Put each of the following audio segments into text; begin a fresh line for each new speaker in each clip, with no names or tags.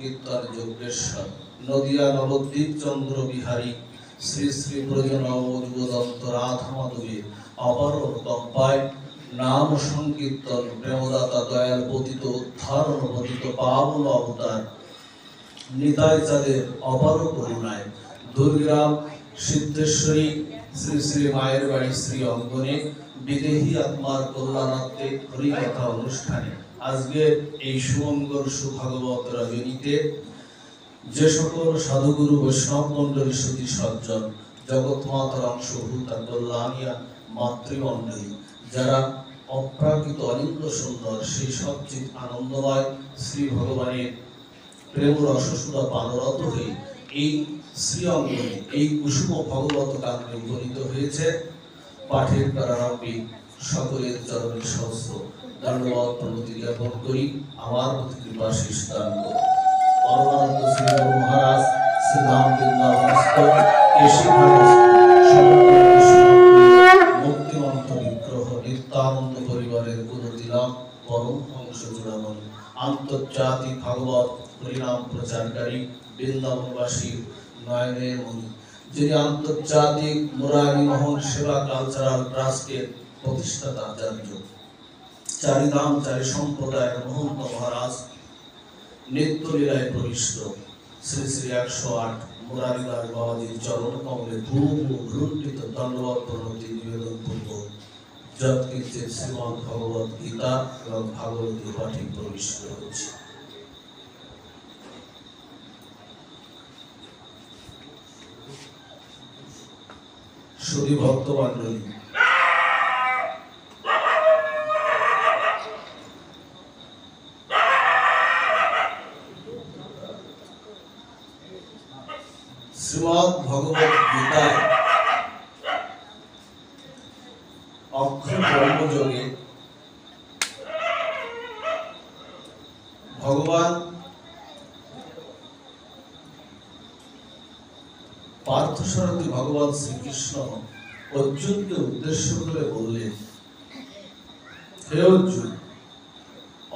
কীর্তন যজ্ঞেশ্বর নদিয়া নবদ্বীপ চন্দ্র বিহারী শ্রী শ্রী প্রজনব যুগদত্ত রাধা মাধবীর অপার অনুকম্পায় নাম সংকীর্তন প্রেমদাতা দয়াল পতিত উদ্ধারণ পতিত পাবন অবতার নিতাই চাঁদের অপার করুণায় দুর্গ্রাম সিদ্ধেশ্বরী শ্রী শ্রী মায়ের বাড়ি শ্রী অঙ্গনে বিদেহী আত্মার কল্যাণার্থে হরিকথা অনুষ্ঠানে আজকে এই সুমঙ্গল সুভাগবত রজনীতে যে সকল সাধুগুরু বৈষ্ণব মন্ডলী সতী সজ্জন জগৎ মাতার অংশভূতা কল্যাণিয়া মাতৃমণ্ডলী যারা অপ্রাকৃত অলিন্দ সুন্দর সেই সচ্চিত আনন্দময় শ্রী ভগবানের প্রেম রসসুধা পানরত হয়ে এই শ্রী অঙ্গনে এই কুসুম ভগবত কাণ্ডে উপনীত হয়েছে। পাঠের প্রারম্ভে সকলের চরণে সহস্র ধন্যবাদ প্রণতি জ্ঞাপন করি। আমার প্রতি কৃপা শেষ দান করুন। পরমানন্দ শ্রী গুরু মহারাজ শ্রী রাম বৃন্দাবনস্থ কেশী মুক্তিমন্ত বিগ্রহ নিত্যানন্দ পরিবারের গুরু দিলাম পরম হংস চূড়ামণি আন্তর্জাতিক ভাগবত হরিনাম প্রচারকারী বৃন্দাবনবাসীর নয়নের মণি যিনি আন্তর্জাতিক মুরারি মোহন সেবা কালচারাল ট্রাস্টের প্রতিষ্ঠাতা আচার্য চারিধাম চারি সম্প্রদায়ের মহন্ত মহারাজ নিত্য লীলায় প্রবিষ্ট শ্রী শ্রী 108 মুরারিদাস বাবাজির চরণ কমলে ভ্রূণ্ঠিত দণ্ডবত প্রণতি নিবেদন পূর্বক যৎকিঞ্চিৎ শ্রীমদ্ ভগবত গীতা এবং ভাগবতী পাঠে প্রবিষ্ট হচ্ছে। সুধী ভক্তমণ্ডলী, শ্রীমদ্ ভগবত গীতায় অক্ষর ব্রহ্মযোগে ভগবান পার্থসারথী ভগবান শ্রীকৃষ্ণ অর্জুনকে উদ্দেশ্য করে বললেন, হে অর্জুন,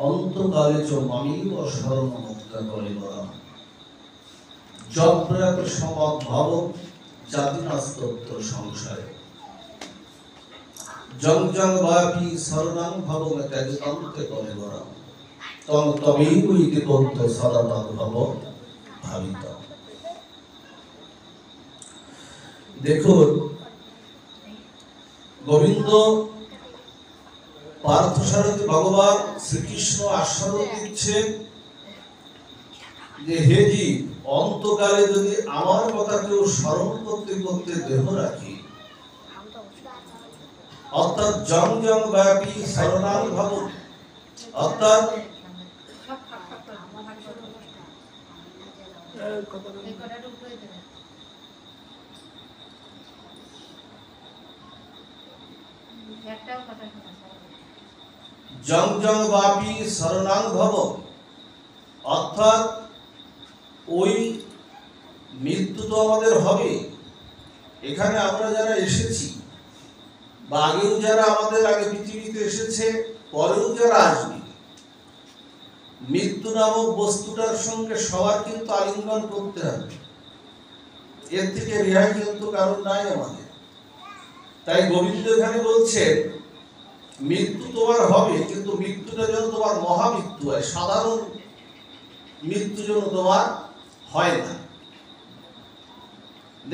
অন্তকালে চ মামেব শরণমুক্তা কলেবরা যৎপ্রয়াত সমদ্ভাব জাতিনাস্তত্র সংশয় জং জং বাপি শরণাং ভবং ত্যাজিতন্তে কলেবরা তং তমেব ইতি তত্ত্ব সদা তদ্ভব ভাবিত। দেখুন, গোবিন্দ পার্থসারথী ভগবান শ্রীকৃষ্ণ আশ্বাস দিচ্ছেন যে হে জি, অন্তকালে যদি আমার কথা কেউ স্মরণ করতে করতে দেহ রাখি, অর্থাৎ জং জং ব্যাপী শরণাং ভাব, অর্থাৎ জং জং ব্যাপী শরণাং ভব, অর্থাৎ ওই মৃত্যু তো আমাদের হবে। এখানে আমরা যারা এসেছি বা আগেও যারা আমাদের আগে পৃথিবীতে এসেছে, পরেও যারা আসবে, মৃত্যু নামক বস্তুটার সঙ্গে সবার কিন্তু আলিঙ্গন করতে হবে। এর থেকে রেহাই কিন্তু কারণ নাই আমাদের। তাই গোবিন্দ এখানে বলছেন, মৃত্যু তোমার হবে, কিন্তু মৃত্যুটা যেন তোমার মহামৃত্যু হয়, সাধারণ মৃত্যু যেন তোমার হয় না।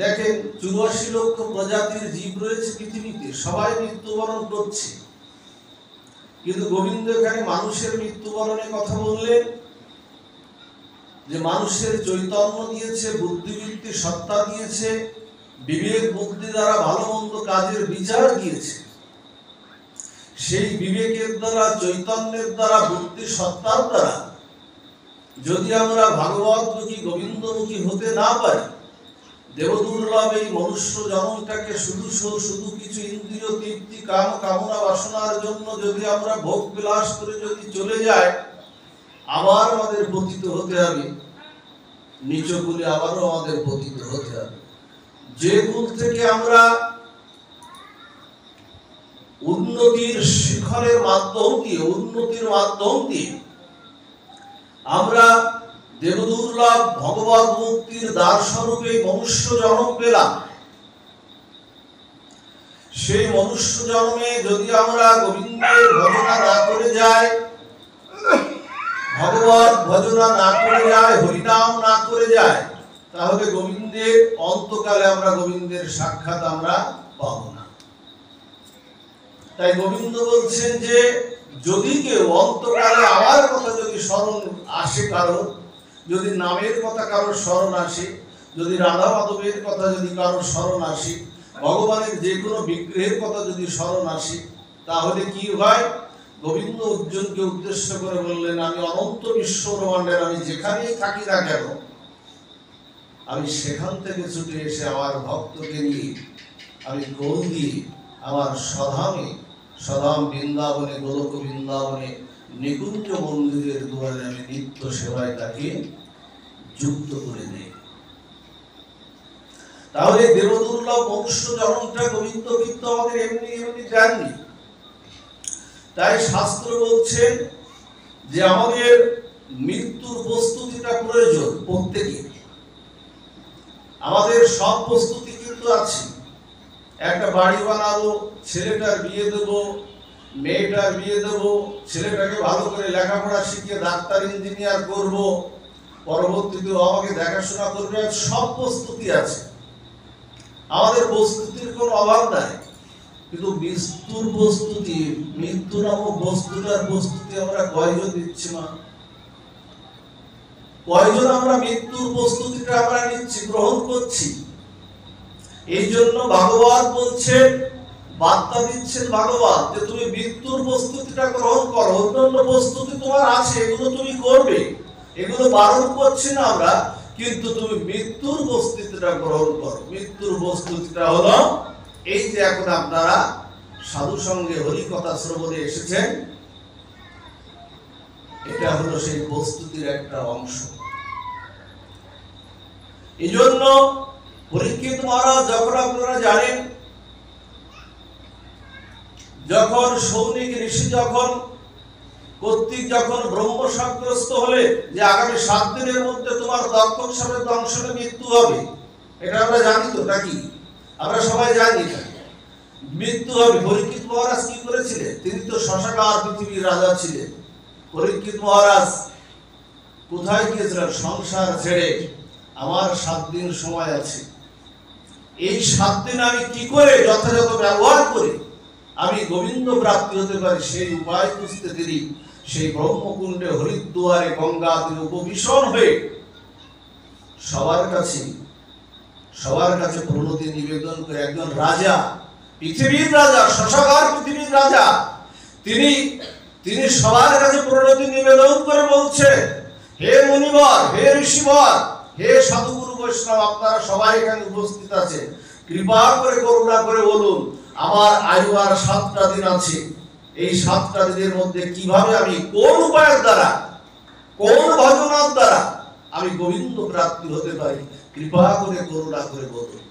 দেখেন, 84 লক্ষ প্রজাতির জীব রয়েছে পৃথিবীতে, সবাই মৃত্যুবরণ করছে, কিন্তু গোবিন্দ এখানে মানুষের মৃত্যুবরণের কথা বললেন যে মানুষের চৈতন্য দিয়েছে, বুদ্ধিবৃত্তি সত্তা দিয়েছে, বিবেক বুদ্ধি দ্বারা ভালো মন্দ কাজের বিচার দিয়েছে। সেই বিবেকের দ্বারা, চৈতন্যের দ্বারা, বুদ্ধি সত্তার দ্বারা যদি আমরা ভাগবতমুখী গোবিন্দমুখী হতে না পারি, দেবদুর্লভ এই মনুষ্য জন্মটাকে শুধু কিছু ইন্দ্রিয় তৃপ্তি কামনা বাসনার জন্য যদি আমরা ভোগ বিলাস করে যদি চলে যাই, আবার আমাদের পতিত হতে হবে, নিচ কুলে আবারও আমাদের পতিত হতে হবে। যে কুল থেকে আমরা উন্নতির শিখরের মাধ্যম দিয়ে, উন্নতির মাধ্যম দিয়ে আমরা দেবদুর্লভ ভগবত মুক্তির দ্বার স্বরূপে মনুষ্য জন্ম পেলাম। সেই মনুষ্য জন্মে যদি আমরা গোবিন্দের ভজনা না করে যাই, ভগবত ভজনা না করে যায়, হরিনাম না করে যায়, তাহলে গোবিন্দের অন্তকালে আমরা গোবিন্দের সাক্ষাৎ আমরা পাব না। তাই গোবিন্দ বলছেন যে যদি কেউ অন্তকালে আমার কথা যদি স্মরণ আসে, কারো যদি নামের কথা কারো স্মরণ আসে, যদি রাধা মাধবের কথা যদি কারো স্মরণ আসে, ভগবানের যে কোনো বিগ্রহের কথা যদি স্মরণ আসে, তাহলে কি হয়? গোবিন্দ অর্জুনকে উদ্দেশ্য করে বললেন, আমি অনন্ত বিশ্ব ব্রহ্মাণ্ডের আমি যেখানেই থাকি না কেন, আমি সেখান থেকে ছুটে এসে আমার ভক্তকে নিয়ে আমি গোল দিয়ে আমার সধামে, সধাম বৃন্দাবনে, গোলক বৃন্দাবনে নিকুঞ্জ মন্দিরের দুয়ারে আমি নিত্য সেবায় তাকে যুক্ত করে দেই। তাহলে দেবদুর্লভ মনুষ্য জন্মটা গোবিন্দ কিন্তু আমাদের এমনি এমনি দেননি। তাই শাস্ত্র বলছেন যে আমাদের মৃত্যুর প্রস্তুতিটা প্রয়োজন প্রত্যেকে। আমাদের সব প্রস্তুতি কিন্তু আছে। একটা বাড়ি বানাবো, ছেলেটার বিয়ে দেবো, মেয়েটার বিয়ে দেবো, ছেলেটাকে ভালো করে লেখাপড়া শিখিয়ে ডাক্তার ইঞ্জিনিয়ার করব, পরবর্তীতে আমাকে দেখাশোনা করবে, সব প্রস্তুতি আছে। আমাদের প্রস্তুতির কোনো অভাব নাই। কিন্তু মৃত্যুর প্রস্তুতি, মৃত্যু নামক বস্তুটার প্রস্তুতি আমরা কয়জন দিচ্ছি? মা, কয়জন আমরা মৃত্যুর প্রস্তুতিটা আমরা নিচ্ছি, গ্রহণ করছি? এই জন্য ভাগবত বলছেন, বার্তা দিচ্ছেন ভাগবত, যে তুমি মৃত্যুর প্রস্তুতিটা গ্রহণ করো। অন্যান্য প্রস্তুতি তোমার আছে, এগুলো তুমি করবে, এগুলো বারণ করছি না আমরা, কিন্তু তুমি মৃত্যুর প্রস্তুতিটা গ্রহণ করো। মৃত্যুর প্রস্তুতিটা হলো এই যে এখন আপনারা সাধু সঙ্গে হরি কথা শ্রবণে এসেছেন, এটা হলো সেই প্রস্তুতির একটা অংশ। এই জন্য পরীক্ষিত মহারাজ, যখন আপনারা জানেন, যখন সৌনিক ঋষি যখন কর্তৃক যখন ব্রহ্মশাপগ্রস্ত হলে যে আগামী 7 দিনের মধ্যে তোমার দক্ষক সাপের দংশনে মৃত্যু হবে, এটা আমরা জানি তো নাকি? আমরা সবাই জানি না মৃত্যু হবে। পরীক্ষিত মহারাজ কি করেছিলেন? তিনি তো শশাকার পৃথিবীর রাজা ছিলেন। পরীক্ষিত মহারাজ কোথায় গিয়েছিলেন? সংসার ছেড়ে আমার 7 দিন সময় আছে, এই 7 দিন আমি কি করে যথাযথ ব্যবহার করে আমি গোবিন্দ প্রাপ্তি হতে পারি, সেই উপায় খুঁজতে তিনি সেই ব্রহ্মকুণ্ডে হরিদ্বারে গঙ্গা তীরে উপবিষ্ট হয়ে সবার কাছে প্রণতি নিবেদন করে, একজন রাজা, পৃথিবীর রাজা, শশাকার পৃথিবীর রাজা, তিনি সবার কাছে প্রণতি নিবেদন করে বলছে, হে মুনিবর, হে ঋষিবর, হে সাধুগুরু বৈষ্ণব, আপনারা সবাই এখানে উপস্থিত আছেন, কৃপা করে করুণা করে বলুন, আমার আয়ু আর 7টা দিন আছে, এই 7টা দিনের মধ্যে কিভাবে আমি কোন উপায়ের দ্বারা, কোন ভজনার দ্বারা আমি গোবিন্দ প্রাপ্তি হতে পারি, কৃপা করে করুণা করে বলুন।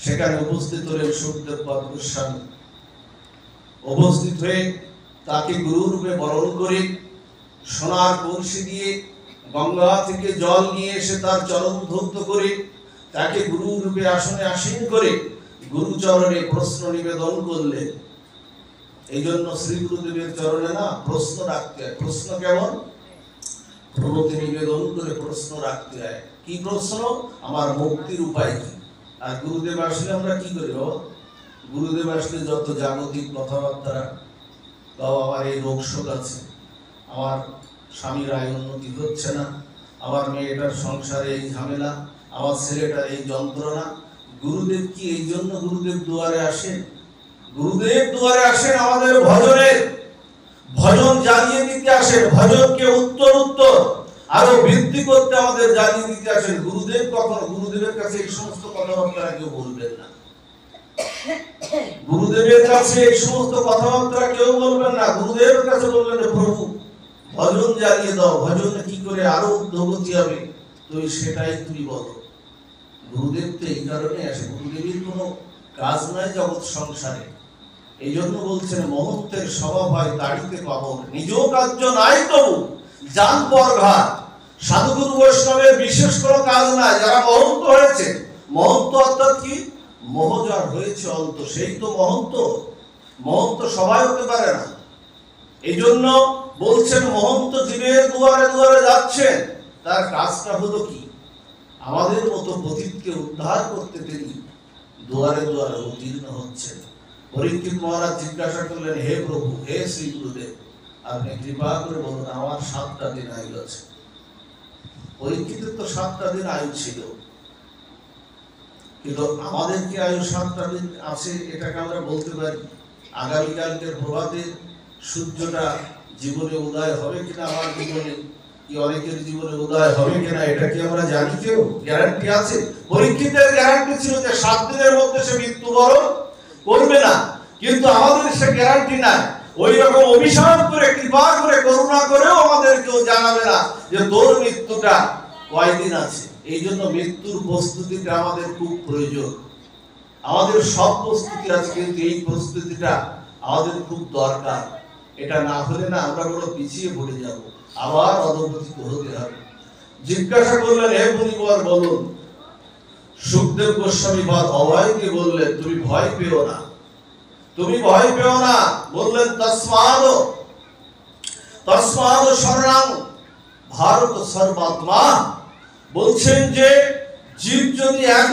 সেখানে উপস্থিত হলেন সুখদেব পাদ গোস্বামী। উপস্থিত হয়ে তাকে গুরু রূপে বরণ করে সোনার কলসি দিয়ে গঙ্গা থেকে জল নিয়ে এসে তার চরণ ধৌত করে তাকে গুরু রূপে আসনে আসীন করে গুরুচরণে প্রশ্ন নিবেদন করলেন। এই জন্য শ্রী গুরুদেবের চরণে না প্রশ্ন রাখতে হয়। প্রশ্ন কেমন? প্রণতি নিবেদন করে প্রশ্ন রাখতে হয়। কি প্রশ্ন? আমার মুক্তির উপায় কি? আর গুরুদেব আসলে আমরা কি করি? গুরুদেব আসলে যত জাগতিক কথাবার্তা, তাও আমার এই রোগ শোক আছে, আমার স্বামীর আয় উন্নতি হচ্ছে না, আমার মেয়েটার সংসারে এই ঝামেলা, আমার ছেলেটার এই যন্ত্রণা। গুরুদেব কি এই জন্য গুরুদেব দুয়ারে আসেন? গুরুদেব দুয়ারে আসেন আমাদের ভজনের, ভজন জানিয়ে দিতে আসেন, ভজনকে উত্তর আরো বৃদ্ধি করতে আমাদের জানিয়ে দিতে আসেন। গুরুদেব কখনো গুরুদেবের কাছে এই সমস্ত কথাবার্তা কেউ বলবেন না। গুরুদেবের কাছে এই সমস্ত কথাবার্তা কেউ বলবেন না। গুরুদেবের কাছে বললেন, প্রভু ভজন জানিয়ে দাও, ভজনে কি করে আরো উদ্যোগতি হবে, তুই সেটাই তুমি বলো। গুরুদেব তো এই কারণে আসে, গুরুদেবের কোনো কাজ নাই জগৎ সংসারে। এই জন্য বলছেন, মহত্বের স্বভাব হয় তাড়িতে পাবন, নিজ কার্য নাই তবু যান পরঘাট। সাধুগুরু বৈষ্ণবের বিশেষ কোনো কাজ নাই। যারা মহন্ত হয়েছে, মহন্ত অর্থাৎ কি, মোহজার হয়েছে অন্ত, সেই তো মহন্ত। মহন্ত সবাই হতে পারে না। এই জন্য বলছেন মহন্ত জীবের দুয়ারে দুয়ারে যাচ্ছেন। তার কাজটা হলো কি, আমাদের মতো পতিতকে উদ্ধার করতে তিনি দুয়ারে দুয়ারে উত্তীর্ণ হচ্ছেন। পরীক্ষিত মহারাজ জিজ্ঞাসা করলেন, হে প্রভু, হে শ্রী গুরুদেব, আপনি কৃপা করে বলুন আমার 7টা দিন আয়ু আছে। পরীক্ষিতের তো 7টা দিন আয়ু ছিল, কিন্তু আমাদের কি আয়ু 7টা দিন আছে এটাকে আমরা বলতে পারি? আগামীকালকের প্রভাতে সূর্যটা জীবনে উদয় হবে কিনা, আমার জীবনে কি অনেকের জীবনে উদয় হবে কিনা, এটা কি আমরা জানি? কেউ গ্যারান্টি আছে? পরীক্ষিতের গ্যারান্টি ছিল যে 7 দিনের মধ্যে সে মৃত্যুবরণ করবে না, কিন্তু আমাদের সে গ্যারান্টি নাই। ওই রকম অভিশাপ করে, কৃপা করে, করুণা করেও আমাদের কেউ জানাবে না যে তোর মৃত্যুটা কয়দিন আছে। এই জন্য মৃত্যুর প্রস্তুতিটা আমাদের খুব প্রয়োজন। আমাদের সব প্রস্তুতি আছে, কিন্তু এই প্রস্তুতিটা আমাদের খুব দরকার। এটা না হলে না আমরা বড় পিছিয়ে পড়ে যাব, আবার অধঃপতিত হতে হবে। জিজ্ঞাসা করলেন, হে মুনিবর বলুন। সুখদেব গোস্বামী বা অভয়কে বললেন, তুমি ভয় পেও না, তুমি ভয় পেও না। বললেন, তস্মাদ তস্মাদ শরণাং ভারত সর্বাত্মা। বলছেন যে জীব যদি এক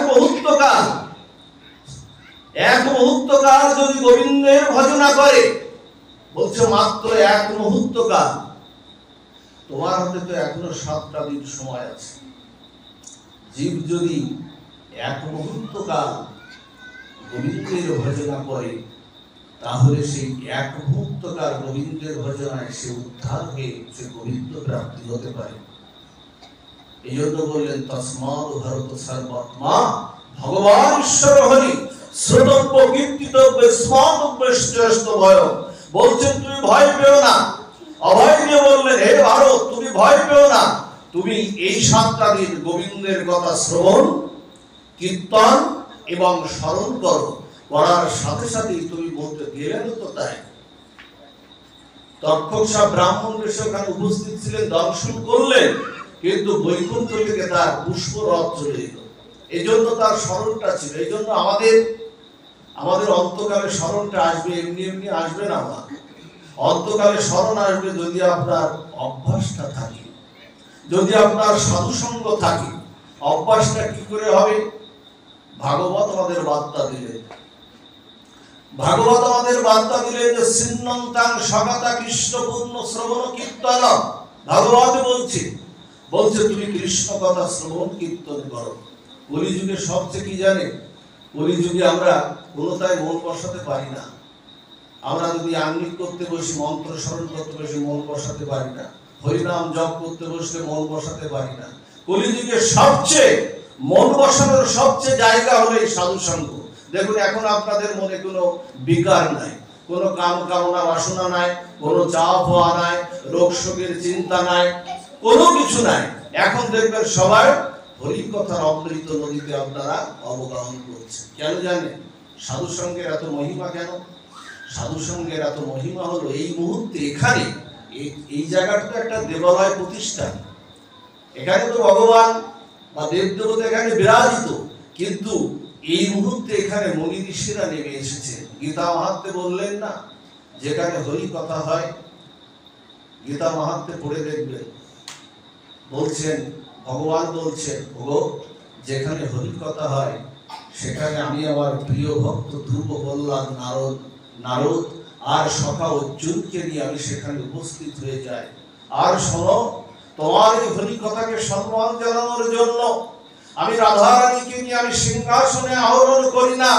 মুহূর্তকাল যদি গোবিন্দের ভজনা করে, বলছে মাত্র 1 মুহূর্তকাল, তোমার হাতে তো এখনো 7টা দিন সময় আছে। জীব যদি 1 মুহূর্তকাল গোবিন্দের ভজনা করে, তাহলে সেই 1 মুহূর্তকাল গোবিন্দের ভজনায় সে উদ্ধার হয়ে সে গোবিন্দ প্রাপ্তি হতে পারে। এই জন্য বললেন, তস্মাদ ভারত সর্বাত্মা ভগবান ঈশ্বর হরি শ্রোতব্য কীর্তিতব্য স্মরতব্য শ্রেষ্ঠ ভয়। বলছেন তুমি ভয় পেও না। অভয় দিয়ে বললেন, হে ভারত, তুমি ভয় পেও না, তুমি এই 7টা দিন গোবিন্দের কথা শ্রবণ, কীর্তন এবং স্মরণ করো। করার সাথে সাথেই তুমি বলতে গেলেন তো তাই। তক্ষক সব ব্রাহ্মণ বেশে ওখানে উপস্থিত ছিলেন, দর্শন করলেন, কিন্তু বৈকুণ্ঠ থেকে তার পুষ্পরথ চলে এলো। এই জন্য তার স্মরণটা ছিল। এই জন্য আমাদের অন্তকালে স্মরণটা আসবে, এমনি এমনি আসবে না। আমার অন্তকালে স্মরণ আসবে যদি আপনার অভ্যাসটা থাকে, যদি আপনার সাধুসঙ্গ থাকে। অভ্যাসটা কি করে হবে? ভাগবত আমাদের বার্তা দিলেন। ভাগবত আমাদের বার্তা দিলেন যে সিন্নন্তাং সগাতা কৃষ্ণ পূর্ণ শ্রবণ কীর্তন। ভাগবত বলছে তুমি কৃষ্ণ কথা শ্রবণ কীর্তন করো। কলিযুগে সবচেয়ে কি জানে? কলিযুগে আমরা কোনোটাই মন বসাতে পারি না। আমরা যদি আঙ্গিক করতে বসি, মন্ত্র স্মরণ করতে বসি, মন বসাতে পারি না। হরিনাম জপ করতে বসলে মন বসাতে পারি না। কলিযুগে সবচেয়ে মন বসানোর সবচেয়ে জায়গা হলো এই সাধুসঙ্গ। দেখুন, এখন আপনাদের মনে কোনো বিকার নাই, কোনো কাম কামনা বাসনা নাই, কোনো চাপ হওয়া নাই, রোগ শোকের চিন্তা নাই, কোনো কিছু নাই। এখন দেখবেন সবাই হরি কথার অমৃত নদীতে আপনারা অবগাহন করছেন। কেন জানেন সাধুসঙ্গের এত মহিমা? কেন সাধুসঙ্গের এত মহিমা হলো এই মুহূর্তে এখানে এই জায়গাটা একটা দেবালয় প্রতিষ্ঠান। এখানে তো ভগবান বা দেবদেবতা এখানে বিরাজিত, কিন্তু এই মুহূর্তে এখানে মুনি ঋষিরা নেমে এসেছে। গীতা মাহাত্ম্যে বললেন না, যেখানে হরি কথা হয়, গীতা মাহাত্ম্যে পড়ে দেখবেন, বলছেন ভগবান বলছেন, ওগো যেখানে হরি কথা হয় সেখানে আমি আমার প্রিয় ভক্ত ধ্রুব বললাম নারদ আর সখা অর্জুনকে নিয়ে আমি সেখানে উপস্থিত হয়ে যাই। আর শোনো, তোমার এই হরি কথাকে সম্মান জানানোর জন্য আমি রাধারানীকে নিয়ে আমি সিংহাসনে আহরণ করি না,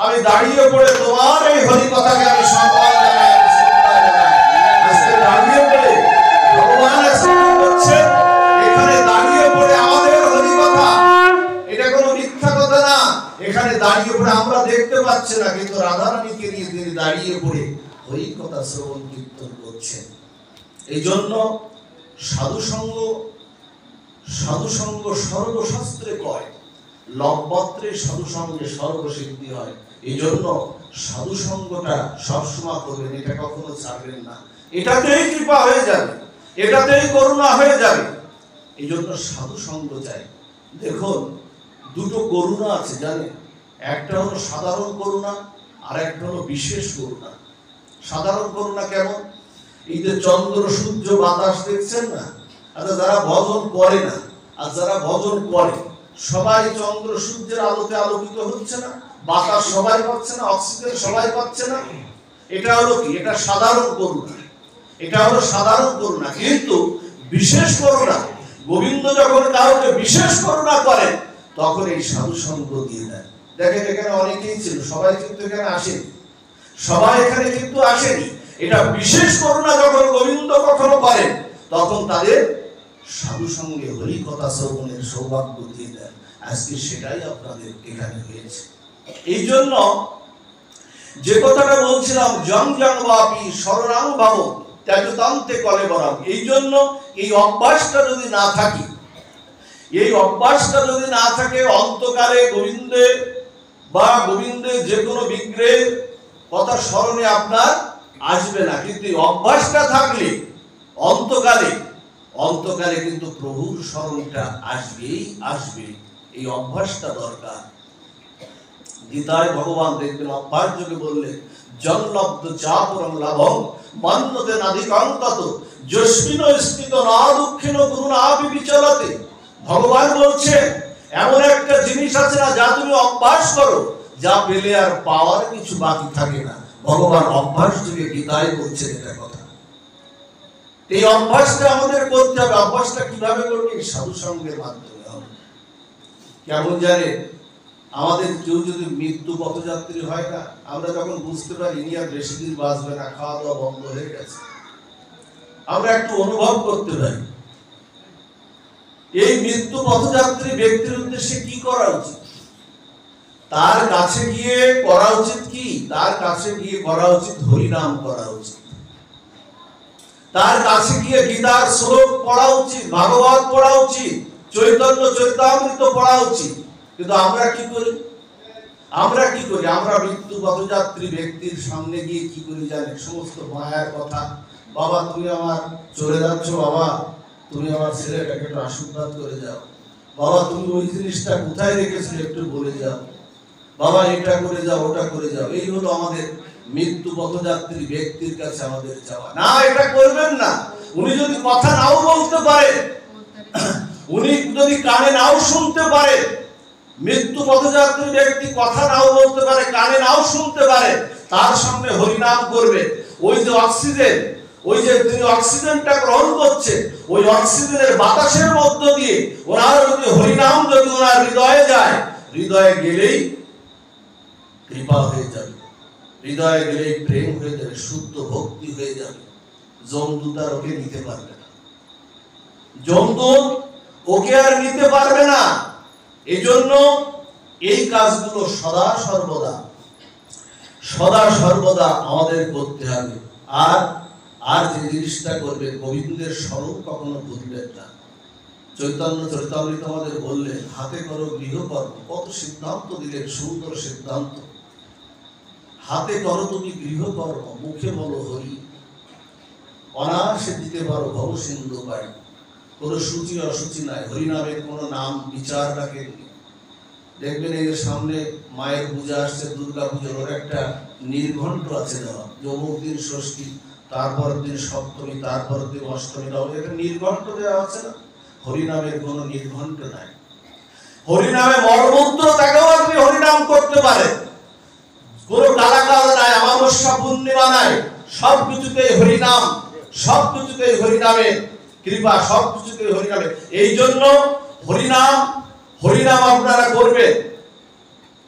আমি দাঁড়িয়ে পড়ে তোমার এই হরি কথাকে আমি সম্মান জানাই। আজকে দাঁড়িয়ে পড়ে ভগবান বলছেন, এখানে দাঁড়িয়ে পড়ে আমাদের হরি কথা, এটা কোনো মিথ্যা কথা না। এখানে দাঁড়িয়ে পড়ে আমরা দেখতে পাচ্ছি না, কিন্তু রাধারানীকে নিয়ে তিনি দাঁড়িয়ে পড়ে হরি কথা শ্রবণ কীর্তন করছেন। এই জন্য সাধুসঙ্গ সর্বশাস্ত্রে কয়, লবপত্রে সাধুসঙ্গে সর্বসিদ্ধি হয়। এই জন্য সাধুসঙ্গটা সবসময় করবেন, এটা কখনো ছাড়বেন না। এটাতেই কৃপা হয়ে যাবে। এটাতেই করুণা হয়ে যাবে। এই জন্য সাধু সঙ্গ চাই। দেখুন, দুটো করুণা আছে জানেন, একটা হলো সাধারণ করুণা, আর একটা হলো বিশেষ করুণা। সাধারণ করুণা কেমন? এই যে চন্দ্র সূর্য বাতাস দেখছেন না, আচ্ছা যারা ভজন করে না আর যারা ভজন করে, সবাই চন্দ্র সূর্যের আলোতে আলোকিত হচ্ছে না? বাতাস সবাই পাচ্ছে না? অক্সিজেন সবাই পাচ্ছে না? এটা হলো কি? এটা সাধারণ করুণা। এটা হলো সাধারণ করুণা। কিন্তু বিশেষ করুণা, গোবিন্দ যখন কাউকে বিশেষ করুণা করেন তখন এই সাধু সঙ্গ দিয়ে দেন। দেখেন এখানে অনেকেই ছিল, সবাই কিন্তু এখানে আসেনি, সবাই এখানে কিন্তু আসেনি। এটা বিশেষ করুণা যখন গোবিন্দ কখনো করেন তখন তাদের সাধু সঙ্গে হরি কথা শ্রবণের সৌভাগ্য দিয়ে দেন। আজকে সেটাই আপনাদের এখানে হয়েছে। এই জন্য যে কথাটা বলছিলাম, জং জং বাপি শরণাং ভাব ত্যাজতান্তে কলেবরম, এই জন্য এই অভ্যাসটা যদি না থাকে, এই অভ্যাসটা যদি না থাকে, অন্তকালে গোবিন্দের বা গোবিন্দের যে কোনো বিগ্রহের কথা স্মরণে আপনার আসবে না। কিন্তু এই অভ্যাসটা থাকলে অন্তকালে কিন্তু প্রভুর স্মরণটা আসবেই আসবে। এই অভ্যাসটা দরকার। গীতায় ভগবান দেখবেন অভ্যাস যোগে বললেন, জন্লব্ধ চাপরং লাভং মান্যতে নাধিকাং তত যস্মিন স্থিত না দুঃখিন গুরুণা বিচলতে। ভগবান বলছেন এমন একটা জিনিস আছে না, যা তুমি অভ্যাস করো, যা পেলে আর পাওয়ার কিছু বাকি থাকে না। ভগবান অভ্যাস যোগে গীতায় বলছেন এটা কথা। এই অভ্যাসটা আমাদের করতে হবে। অভ্যাসটা কিভাবে করবে? সাধু সঙ্গের মাধ্যমে হবে। কেমন জানেন, আমাদের কেউ যদি মৃত্যু পথযাত্রী হয় না, আমরা যখন বুঝতে পারি ইনি আর বেশি দিন বাঁচবে না, খাওয়া দাওয়া বন্ধ হয়ে গেছে, আমরা একটু অনুভব করতে পারি। এই মৃত্যু পথযাত্রী ব্যক্তির উদ্দেশ্যে কি করা উচিত? তার কাছে গিয়ে করা উচিত কি? তার কাছে গিয়ে করা উচিত হরিনাম করা উচিত। তার কাছে গিয়ে গীতার শ্লোক পড়া উচিত, ভাগবত পড়া উচিত, চৈতন্য চরিতামৃত পড়া উচিত। কিন্তু আমরা কি করি? আমরা মৃত্যু পথযাত্রী ব্যক্তির সামনে গিয়ে কি করি জানেন? সমস্ত মায়ার কথা, বাবা তুমি আমার চলে যাচ্ছ, বাবা তুমি আমার ছেলেটাকে একটু আশীর্বাদ করে যাও, বাবা তুমি ওই জিনিসটা কোথায় রেখেছিলে একটু বলে যাও, বাবা এটা করে যাও ওটা করে যাও। এই হলো আমাদের মৃত্যু পথযাত্রী ব্যক্তির কাছে আমাদের যাওয়া। না, এটা করবেন না। উনি যদি কথা নাও বলতে পারে, উনি যদি কানে নাও শুনতে পারে, মৃত্যু পথযাত্রী ব্যক্তি কথা নাও বলতে পারে, কানে নাও শুনতে পারে, তার সামনে হরিনাম করবে। ওই যে অক্সিজেন, ওই যে তিনি অক্সিজেনটা গ্রহণ করছে, ওই অক্সিজেনের বাতাসের মধ্য দিয়ে ওনার যদি হরিনাম যদি ওনার হৃদয়ে যায়, হৃদয়ে গেলেই কৃপা হয়ে যাবে, হৃদয়ে গেলেই প্রেম হয়ে যাবে, শুদ্ধ ভক্তি হয়ে যাবে। জমদূত আর ওকে নিতে পারবে না, জমদূত ওকে আর নিতে পারবে না। এই জন্য এই কাজগুলো সদা সর্বদা আমাদের করতে হবে। আর যে জিনিসটা করবে, গোবিন্দের স্মরণ কখনো ভুলবেন না। চৈতন্য চরিতামৃত আমাদের বললেন, হাতে করো গৃহকর্ম। কত সিদ্ধান্ত দিলেন, সুন্দর সিদ্ধান্ত। হাতে করো তুমি গৃহকর্ম, মুখে বলো হরি, অনায়াসে দিতে পারো ভব সিন্ধু বাড়ি। কোনো সূচি অসুচি নাই, হরিনামের কোনো নাম বিচার রাখেননি। দেখবেন এই সামনে মায়ের পূজা আসছে, দুর্গা পুজোর, ওর একটা নির্ঘণ্ট আছে দেওয়া, অমুক দিন ষষ্ঠী, তারপর দিন সপ্তমী, তারপর দিন অষ্টমী, একটা নির্ঘণ্ট দেওয়া আছে না? হরিনামের কোনো নির্ঘণ্ট নাই। হরিনামে মর্মন্ত্র তাকেও আপনি হরিনাম করতে পারেন, কোনো কালাকাল নাই, অমাবস্যা পূর্ণিমা নাই, সবকিছুতেই হরিনাম, সবকিছুতেই হরিনামের কৃপা, সবকিছুতেই হরিনামে। এই জন্য হরিনাম আপনারা করবেন,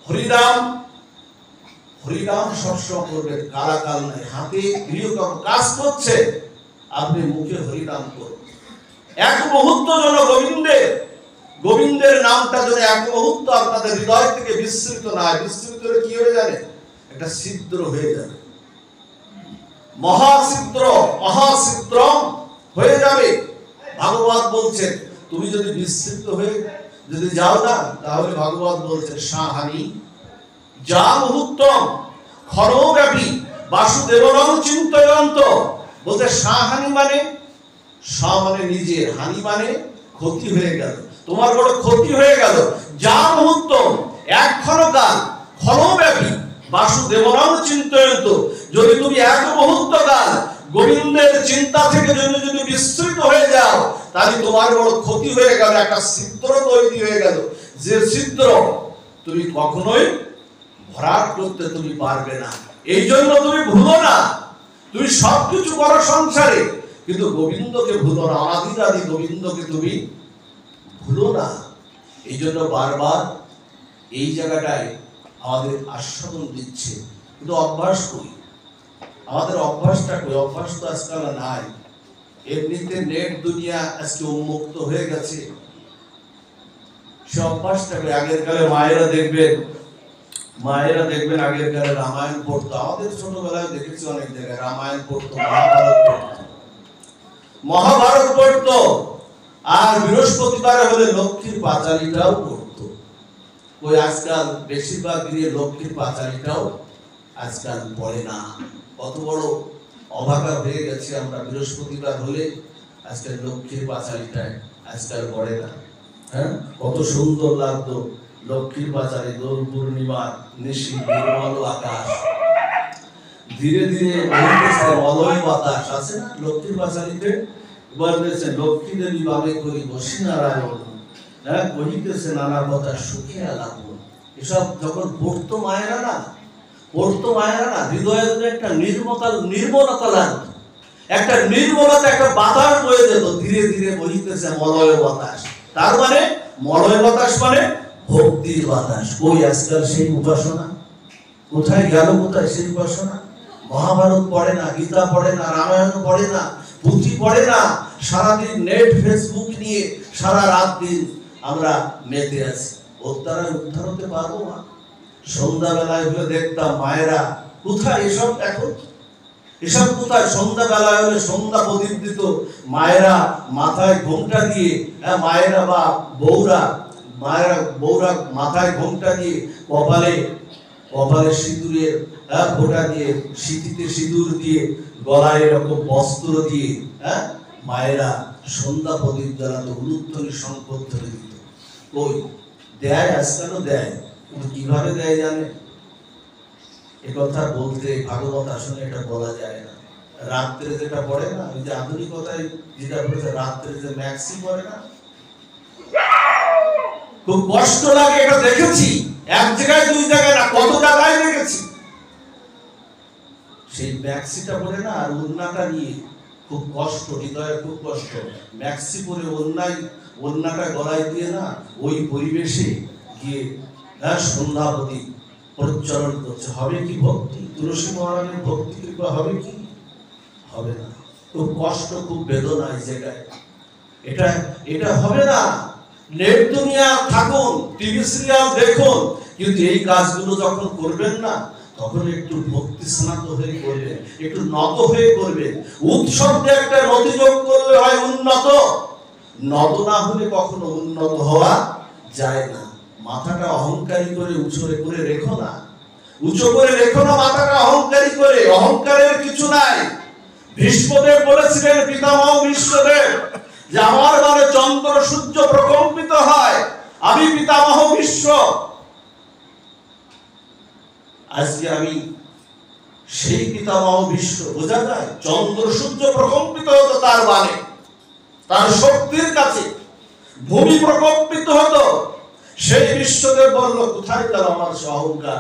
হরিনাম সবসময় করবেন, কালাকাল নাই। হাতে গৃহকর্ম কাজ করছে, আপনি মুখে হরিনাম করুন। এক মুহূর্ত যেন গোবিন্দের নামটা যেন এক মুহূর্ত আপনাদের হৃদয় থেকে বিস্মৃত না হয়। বিস্মৃত হলে কি হয়ে যাবে? একটা ছিদ্র হয়ে যাবে, মহাছিদ্র হয়ে যাবে। ভাগবত বলছেন তুমি যদি বিস্মৃত হয়ে যদি যাও না, তাহলে ভাগবত বলছেন সাহানি যা মুহূর্তম খরব্যাপী বাসুদেবনং চিন্তয়ন্ত। বলতে সাহানি মানে মানে নিজের, হানি মানে ক্ষতি হয়ে গেল, তোমার বড় ক্ষতি হয়ে গেল। যা মুহূর্ত একক্ষণ কাল ক্ষণব্যাপী বাসুদেবনাম চিন্তয়ন্ত, যদি তুমি এক মুহূর্ত কাল গোবিন্দের চিন্তা থেকে যদি বিস্তৃত হয়ে যাও, তাহলে তোমার বড় ক্ষতি হয়ে গেল, একটা ছিদ্র তৈরি হয়ে গেল, যে ছিদ্র তুমি কখনোই ভরাট করতে তুমি পারবে না। এই জন্য তুমি ভুলো না, তুমি সবকিছু করো সংসারে, কিন্তু গোবিন্দকে ভুলো না, আদি গোবিন্দকে তুমি ভুলো না। এই জন্য বারবার এই জায়গাটায় আমাদের আস্বাদন দিচ্ছে, কিন্তু অভ্যাস করি, আমাদের অভ্যাসটা করি, অভ্যাস তো আজকাল নাই। এমনিতে নেট দুনিয়া আজকে উন্মুক্ত হয়ে গেছে, সে অভ্যাসটা করি। আগের কালে মায়েরা দেখবেন আগের কালে রামায়ণ পড়তো, আমাদের ছোটবেলায় দেখেছি অনেক জায়গায় রামায়ণ পড়তো, মহাভারত পড়তো, আর বৃহস্পতিবার হলে লক্ষ্মীর পাঁচালীটাও পড়তো। ওই আজকাল বেশিরভাগ দিয়ে লক্ষ্মীর পাঁচালীটাও আজকাল পড়ে না। কত বড় অভাগা হয়ে গেছে আমরা, বৃহস্পতিবার হলে আজকাল লক্ষ্মীর পাঁচালীটাই আজকাল পড়ে না। হ্যাঁ, কত সুন্দর লাগতো লক্ষ্মীর পাঁচালী, দোল পূর্ণিমার নিশি নির্মল আকাশ, ধীরে ধীরে মলয় বাতাস আছে না লক্ষ্মীর পাঁচালীতে। বলতেছে লক্ষ্মী দেবী বাবে করি বসি নারায়ণ, হ্যাঁ, কহিতেছে নানা কথা সুখে আলাপন। এসব যখন পড়তো মায়েরা না, হৃদয়ে একটা নির্মলতা লাগতো, একটা নির্মলতা, একটা বাতাস বয়ে যেত, ধীরে ধীরে বহিতেছে মলয় বাতাস। তার মানে মলয় বাতাস মানে ভক্তির বাতাস। ওই আজকাল সেই উপাসনা কোথায় গেল, কোথায় সেই উপাসনা? মহাভারত পড়ে না, গীতা পড়ে না, রামায়ণ পড়ে না, পুঁথি পড়ে না, সারাদিন নেট ফেসবুক নিয়ে সারা রাত দিন আমরা মেতে আছি। ওর দ্বারা উদ্ধার হতে পারবো না। সন্ধ্যাবেলায় হলে দেখতাম মায়েরা, কোথায় এসব এখন, এসব কোথায়? সন্ধ্যাবেলায় হলে সন্ধ্যা প্রদীপ দিত, মায়েরা মাথায় ঘোমটা দিয়ে, মায়েরা বা বউরা মাথায় ঘোমটা দিয়ে, কপালে সিঁদুরের ফোঁটা দিয়ে, সিঁথিতে সিঁদুর দিয়ে, গলায় এরকম বস্ত্র দিয়ে, মায়েরা সন্ধ্যা প্রদীপ জ্বালাতো, উলুধ্বনি সংকট ধরে দিত। ওই দেয়, আজকালও দেয়, কিন্তু কিভাবে দেয় জানে? একথা বলতে ভাগবত আসলে এটা বলা যায় না। রাত্রে যেটা পড়ে না, ওই যে আধুনিকতায় যেটা বলেছে, রাত্রে যে ম্যাক্সি পড়ে না, খুব কষ্ট লাগে। এটা দেখেছি, এক জায়গায় দুই জায়গায় না, কত জায়গায় দেখেছি। সেই ম্যাক্সিটা পড়ে না, আর ওড়নাটা নিয়ে খুব কষ্ট, হৃদয়ে খুব কষ্ট। ম্যাক্সি পরে ওড়নাটা গলায় দিয়ে না, ওই পরিবেশে গিয়ে সন্ধ্যাবতী প্রচলন করছে। হবে কি ভক্তি? তুলসী মহারাজের ভক্তি কৃপা হবে কি? হবে না। খুব কষ্ট, খুব বেদনা এই জায়গায়। এটা হবে না। নেট দুনিয়া থাকুন, টিভি সিরিয়াল দেখুন, কিন্তু এই কাজগুলো যখন করবেন না, তখন একটু ভক্তি স্নাত হয়ে করবেন, একটু নত হয়ে করবেন। উৎসব দিয়ে একটা নতিযোগ করলে হয় উন্নত, নত না হলে কখনো উন্নত হওয়া যায় না। মাথাটা অহংকারী করে উঁচু করে রেখো না, মাথাটা অহংকারী করে। অহংকারের কিছু নাই। ভীষ্মদেব বলেছিলেন, পিতামহ ভীষ্মদেব, যে আমার মানে চন্দ্র সূর্য প্রকম্পিত হয়, আমি পিতামহ ভীষ্ম। আজকে আমি সেই পিতামহ ভীষ্ম। বোঝা যায়, চন্দ্র সূর্য প্রকম্পিত হতো তার বাণে, তার শক্তির কাছে। ভূমি প্রকম্পিত হতো। সেই বিশ্বদেব বলল, কোথায় তার আমার অহংকার?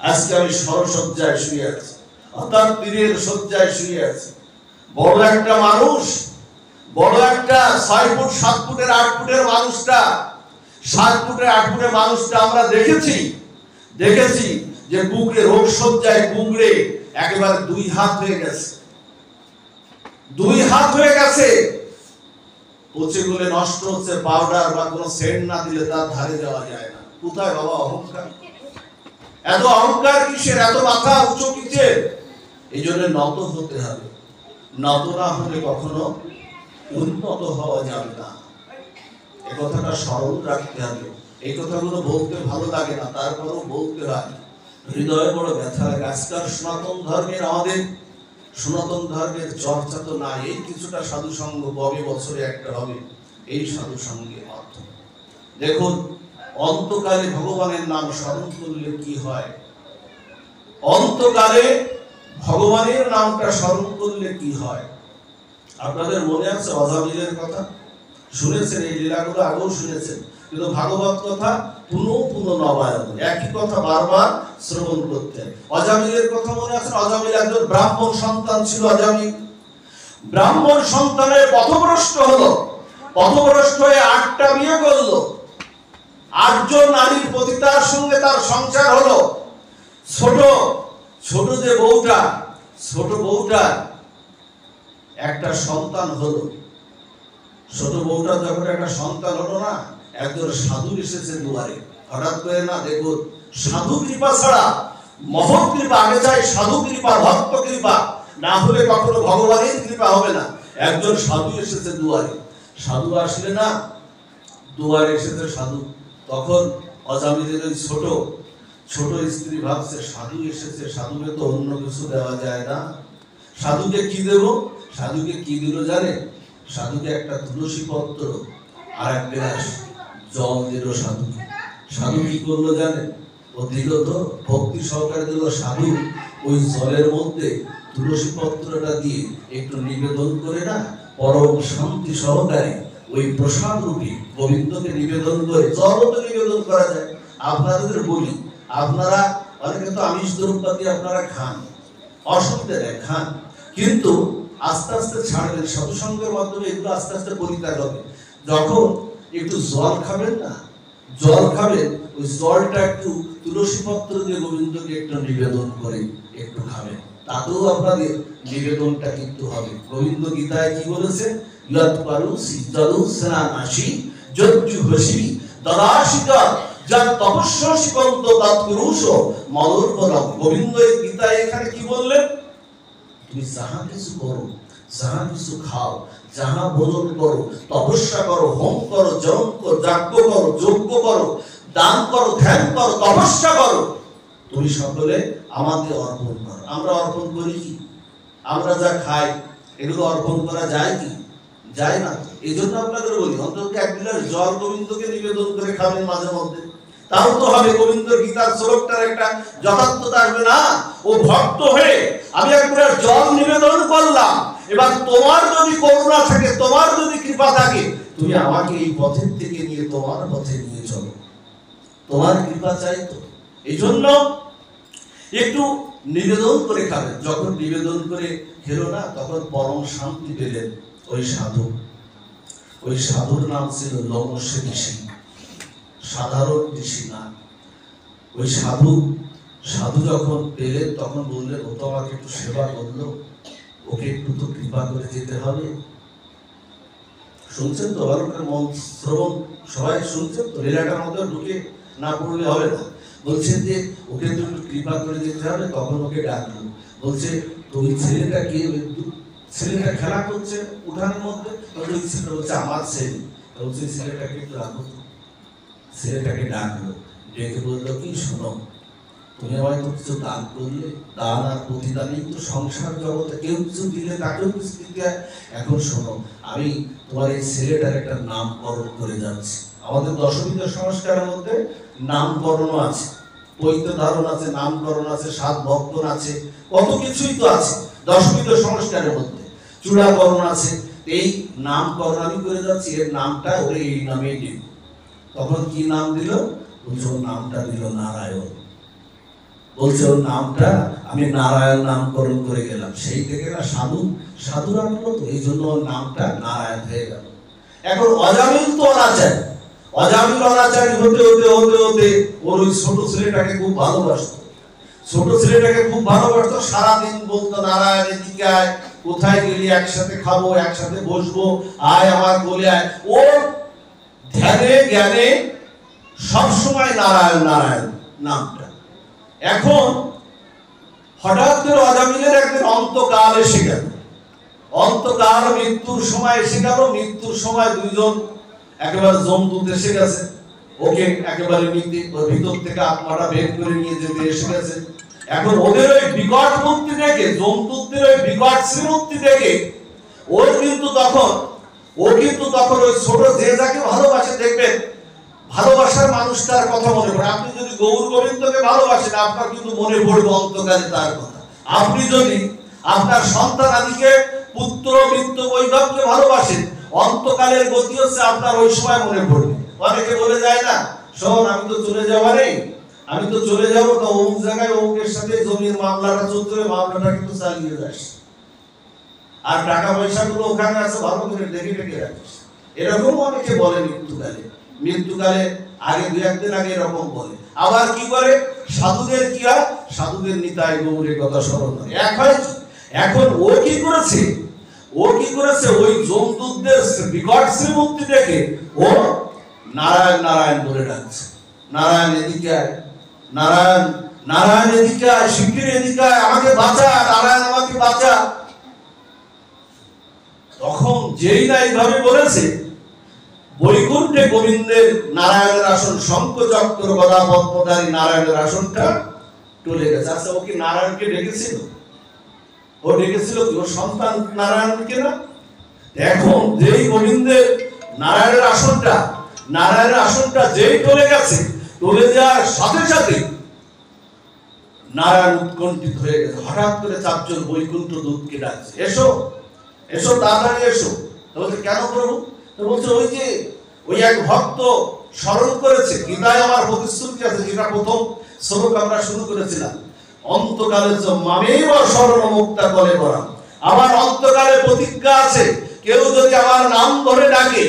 আজকে আমি সরসজ্জায় শুয়ে আছি, অর্থাৎ তীরের শয্যায় শুয়ে আছি। বড় একটা মানুষ, বড় একটা 6 ফুট 7 ফুটের 8 ফুটের মানুষটা, 7 ফুটের 8 ফুটের মানুষটা আমরা দেখেছি যে কুকড়ে, রোগ শয্যায় কুকড়ে একেবারে 2 হাত হয়ে গেছে, 2 হাত হয়ে গেছে। পচে গলে নষ্ট হচ্ছে, পাউডার বা কোনো সেন্ট না দিলে তার ধারে যাওয়া যায় না। কোথায় বাবা অহংকার? এত অহংকার কিসের? এত মাথা উঁচু কিসের? এই জন্য নত হতে হবে। নত না হলে কখনো উন্নত হওয়া যাবে না। এই কথাটা স্মরণ রাখতে হবে। এই কথাগুলো বলতে ভালো লাগে না, তারপরেও বলতে হয়। হৃদয়ে বড় ব্যথা লাগে। আজকাল সনাতন ধর্মের আমাদের সনাতন ধর্মের চর্চা তো নাই, এই কিছুটা সাধু সঙ্গ কবে বছরে একটা হবে, এই সাধু সঙ্গে অর্থ। দেখুন, অন্তকালে ভগবানের নাম স্মরণ করলে কি হয়, অন্তকালে ভগবানের নামটা স্মরণ করলে কি হয়। আপনাদের মনে আছে অজামিলের কথা? শুনেছেন, এই লীলাগুলো আগেও শুনেছেন, কিন্তু ভাগবত কথা পুনঃ পুনঃ নবায়ন, একই কথা বারবার শ্রবণ করতেন। অজামিলের কথা মনে আছে? অজামিল একজন ব্রাহ্মণ সন্তান ছিল। অজামিল ব্রাহ্মণ সন্তানের পথভ্রষ্ট হলো, পথভ্রষ্ট হয়ে 8টা বিয়ে করলো, 8 জন নারীর পতিতার সঙ্গে তার সংসার হলো। ছোট যে বউটা, ছোট বউটা একটা সন্তান হলো। ছোট বউটা যখন একটা সন্তান হলো না, একজন সাধু এসেছে দুয়ারে। হঠাৎ করে না, দেখুন, সাধু কৃপা ছাড়া মহৎ কৃপা আগে চাই, সাধু কৃপা, ভক্ত কৃপা, না হলে কখনো ভগবানের কৃপা হবে না। একজন সাধু এসেছে দুয়ারে। সাধু আসলে না, দুয়ারে এসেছে সাধু। তখন অজামিলের ওই ছোট স্ত্রী ভাবছে, সাধু এসেছে, সাধুকে তো অন্য কিছু দেওয়া যায় না, সাধুকে কি দেব? সাধুকে কি দিল জানে? সাধুকে একটা তুলসী পত্র আর এক গ্লাস জল দিল সাধু। সাধু কি করলো জানে? ও দিল তো ভক্তি সহকারে দিল। সাধু ওই জলের মধ্যে তুলসী পত্রটা দিয়ে একটু নিবেদন করে না, পরম শান্তি সহকারে ওই প্রসাদ রূপী গোবিন্দকে নিবেদন করে। জলও তো নিবেদন করা যায়। আপনাদের বলি, আপনারা অনেকে তো আমিষ দ্রব্যাদি আপনারা খান, অসুবিধা নেই, খান, কিন্তু আস্তে আস্তে ছাড়বেন। সাধুসঙ্গের মাধ্যমে এগুলো আস্তে আস্তে পরিত্যাগ হবে। যখন একটু জল খাবেন না, জল খাবেন, ওই জলটা একটু তুলসী পত্র দিয়ে গোবিন্দকে একটু নিবেদন করে একটু খাবেন, তাতেও আপনাদের নিবেদনটা কিন্তু হবে। গোবিন্দ গীতায় কি বলেছে? ইয়ৎ পারুসি জলুসনানাসি যজ্জু হসি দদাসিকা যার তপস্যসি কন্ত তৎপুরুষ মদর্পণম। গোবিন্দ এই গীতায় এখানে কি বললেন? তুমি যাহা কিছু করো, যাহা কিছু খাও, যাহা ভোজন করো, তপস্যা করো, হোম করো, যজ্ঞ করো, যজ্ঞ করো, দান করো, ধ্যান করো, তপস্যা করো, তুমি সকলে আমাকে অর্পণ করো। আমরা অর্পণ করি কি? আমরা যা খাই এগুলো অর্পণ করা যায় কি? যায় না। এই জন্য আপনাদের বলি, অন্তত 1 গ্লাস জল গোবিন্দকে নিবেদন করে খাবেন মাঝে মধ্যে, তাও তো হবে। গোবিন্দর গীতার শ্লোকটার একটা যথার্থতা আসবে না? ও ভক্ত হয়ে আমি 1 গ্লাস জল নিবেদন করলাম, এবার তোমার যদি করুণা থাকে, তোমার যদি কৃপা থাকে, তুমি আমাকে এই পথের থেকে নিয়ে তোমার পথে নিয়ে চলো, তোমার কৃপা চাই তো। এই জন্য একটু নিবেদন করে খাবেন। যখন নিবেদন করে খেলো না, তখন পরম শান্তি পেলেন ওই সাধু। ওই সাধুর নাম ছিল লোমশ ঋষি, সাধারণ ঋষি না। ওই সাধু যখন পেলেন, তখন বললেন, ও তো আমাকে একটু সেবা করলো, ওকে একটু তো কৃপা করে যেতে হবে। শুনছেন তো? ভালো করে মন শ্রবণ সবাই শুনছেন তো? লীলাটার মধ্যে ঢুকে না পড়লে হবে না। বলছেন যে ওকে তো একটু কৃপা করে যেতে হবে। তখন ওকে ডাকলো, বলছে, তো ওই ছেলেটা কে? ছেলেটা খেলা করছে উঠানের মধ্যে। ওই ছেলেটা বলছে, আমার ছেলে। বলছে, ছেলেটাকে একটু রাখো। ছেলেটাকে ডাকলো, ডেকে বললো, কি শোনো, তুমি আমায় তো কিছু দান করলে, দান আর প্রতিদানই তো সংসার জগতে, কেউ কিছু দিলে তাকেও কিছু দিতে হয়। এখন শোনো, আমি তোমার এই ছেলেটার একটা নামকরণ করে যাচ্ছি। আমাদের দশবিধ সংস্কারের মধ্যে নামকরণও আছে, পৈত ধারণ আছে, নামকরণ আছে, 7 ভক্তন আছে, কত কিছুই তো আছে দশবিধ সংস্কারের মধ্যে। চূড়াকরণ আছে। এই নামকরণ আমি করে যাচ্ছি, এর নামটা ওরে এই নামেই দিল। তখন কি নাম দিল? বলছে, ওর নামটা দিল নারায়ণ। বলছে, ওর নামটা আমি নারায়ণ নামকরণ করে গেলাম। সেই থেকে না সাধু রাখলো তো, এই জন্য ওর নামটা নারায়ণ হয়ে গেল। এখন অজামিল তো অনাচারী, অজামিল অনাচারী হতে হতে হতে হতে ওর ওই ছোট ছেলেটাকে খুব ভালোবাসতো। ছোট ছেলেটাকে খুব ভালোবাসতো, সারাদিন বলতো, নারায়ণ এদিকে আয়, কোথায় গেলি, একসাথে খাবো, একসাথে বসবো, আয় আমার কোলে আয়। ওর ধ্যানে জ্ঞানে সবসময় নারায়ণ নারায়ণ নামটা। এখন হঠাৎ করে অজামিলের একদিন অন্তকাল এসে গেল। অন্তকাল, মৃত্যুর সময় এসে গেল। মৃত্যুর সময় 2 জন একেবারে জমদূত এসে গেছে, ওকে একেবারে নিতে, ওর ভিতর থেকে আত্মাটা বের করে নিয়ে যেতে এসে গেছে। এখন ওদের ওই বিকট মূর্তি দেখে, জমদূতদের ওই বিকট শ্রীমূর্তি দেখে ও কিন্তু তখন ওই ছোট যে যাকে ভালোবাসে, দেখবেন ভালোবাসার মানুষটার কথা মনে পড়ে। আপনি যদি গৌর গোবিন্দকে ভালোবাসেন, আপনার কিন্তু মনে পড়বে অন্তকালে তার কথা। আপনি যদি আপনার সন্তান আদিকে, পুত্র মিত্র বৈভবকে ভালোবাসেন, অন্তকালের গতি হচ্ছে আপনার ওই সময় মনে পড়বে। অনেকে বলে যায় না, শোন আমি তো চলে যাওয়া নেই, আমি তো চলে যাবো, তো অমুক জায়গায় অমুকের সাথে জমির মামলাটা চলতে, মামলাটা কিন্তু চালিয়ে যাস, আর টাকা পয়সা গুলো ওখানে আছে, ভালো করে দেখে দেখে রাখিস। এরকম অনেকে বলে মৃত্যুকালে আগে দু একদিন আগে এরকম বলে। আবার কি করে সাধুদের কি হয়, সাধুদের নিতাই গৌরের কথা স্মরণ হয়। এখন ও কি করেছে ওই জমদূতদের বিকট শ্রীমূর্তি দেখে ও নারায়ণ নারায়ণ বলে ডাকছে। নারায়ণ এদিকে আয়, নারায়ণ নারায়ণ এদিকে আয়, শিগগির এদিকে আয়, আমাকে বাঁচা, নারায়ণ আমাকে বাঁচা। তখন যেই না এইভাবে বলেছে, বৈকুণ্ঠে গোবিন্দের নারায়ণের আসন, শঙ্খ চক্র গদা পদ্মধারী নারায়ণের আসনটা টলে গেছে। আচ্ছা, ও কি নারায়ণকে ডেকেছিল? ও ডেকেছিল কি ওর সন্তান নারায়ণকে না? এখন যেই গোবিন্দের নারায়ণের আসনটা যেই টলে গেছে, টলে যাওয়ার সাথে সাথে নারায়ণ উৎকণ্ঠিত হয়ে গেছে। হঠাৎ করে চারজন বৈকুণ্ঠ দূতকে ডাকছে, এসো এসো, তাড়াতাড়ি এসো। বলছে কেন প্রভু? তো বলছে ওই এক ভক্ত স্মরণ করেছে, গীতায় আমার প্রতিশ্রুতি আছে, যেটা প্রথম শ্লোক আমরা শুরু করেছিলাম, অন্তকালে মামেব শরণ মুক্তা করে করা। আমার অন্তকালে প্রতিজ্ঞা আছে, কেউ যদি আমার নাম ধরে ডাকে,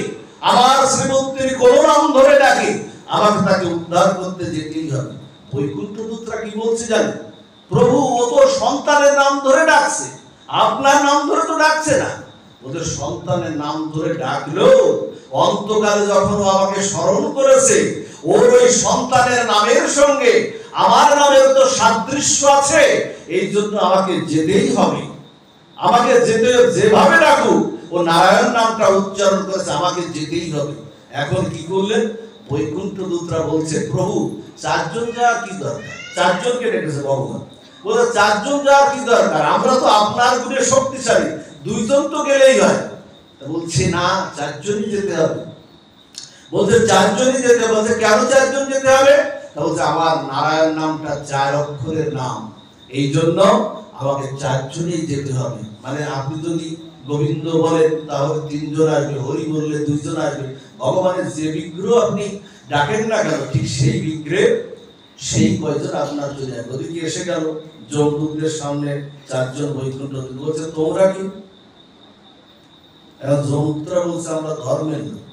আমার শ্রীমূর্তির কোন নাম ধরে ডাকে, আমাকে তাকে উদ্ধার করতে যেতেই হবে। বৈকুণ্ঠ দূতরা কি বলছে জানেন? প্রভু, ও তো সন্তানের নাম ধরে ডাকছে, আপনার নাম ধরে তো ডাকছে না। ওদের সন্তানের নাম ধরে ডাকলেও অন্তকালে যখন আমাকে স্মরণ করেছে, ওর ওই সন্তানের নামের সঙ্গে আমার নামের তো সাদৃশ্য আছে, এই জন্য আমাকে যেতেই হবে। আমাকে যেতে, যেভাবে ডাকুক, ও নারায়ণ নামটা উচ্চারণ করেছে, আমাকে যেতেই হবে। এখন কি করলেন? বৈকুণ্ঠ দূতরা বলছে, প্রভু চারজন যাওয়ার কি দরকার? চারজনকে ডেকেছে ভগবান, বলে চারজন যাওয়ার কি দরকার, আমরা তো আপনার গুণে শক্তিশালী, দুইজন তো গেলেই হয়। বলছে না, চারজনই যেতে হবে। বলছে চারজনই যেতে হবে। বলছে কেন চারজন যেতে হবে? বলছে আমার নারায়ণ নামটা 4 অক্ষরের নাম, এই জন্য আমাকে চারজনই যেতে হবে। মানে আপনি যদি গোবিন্দ বলেন তাহলে 3 জন আসবে, হরি বললে 2 জন আসবে। ভগবানের যে বিগ্রহ আপনি ডাকেন না কেন, ঠিক সেই বিগ্রহে সেই কয়জন আপনার চলে যাবে। ওদিকে এসে গেল যমদূতদের সামনে 4 জন বৈকুণ্ঠ দূত। বলছে তোমরা কি? এখন যমদূতরা বলছে আমরা ধর্মের লোক,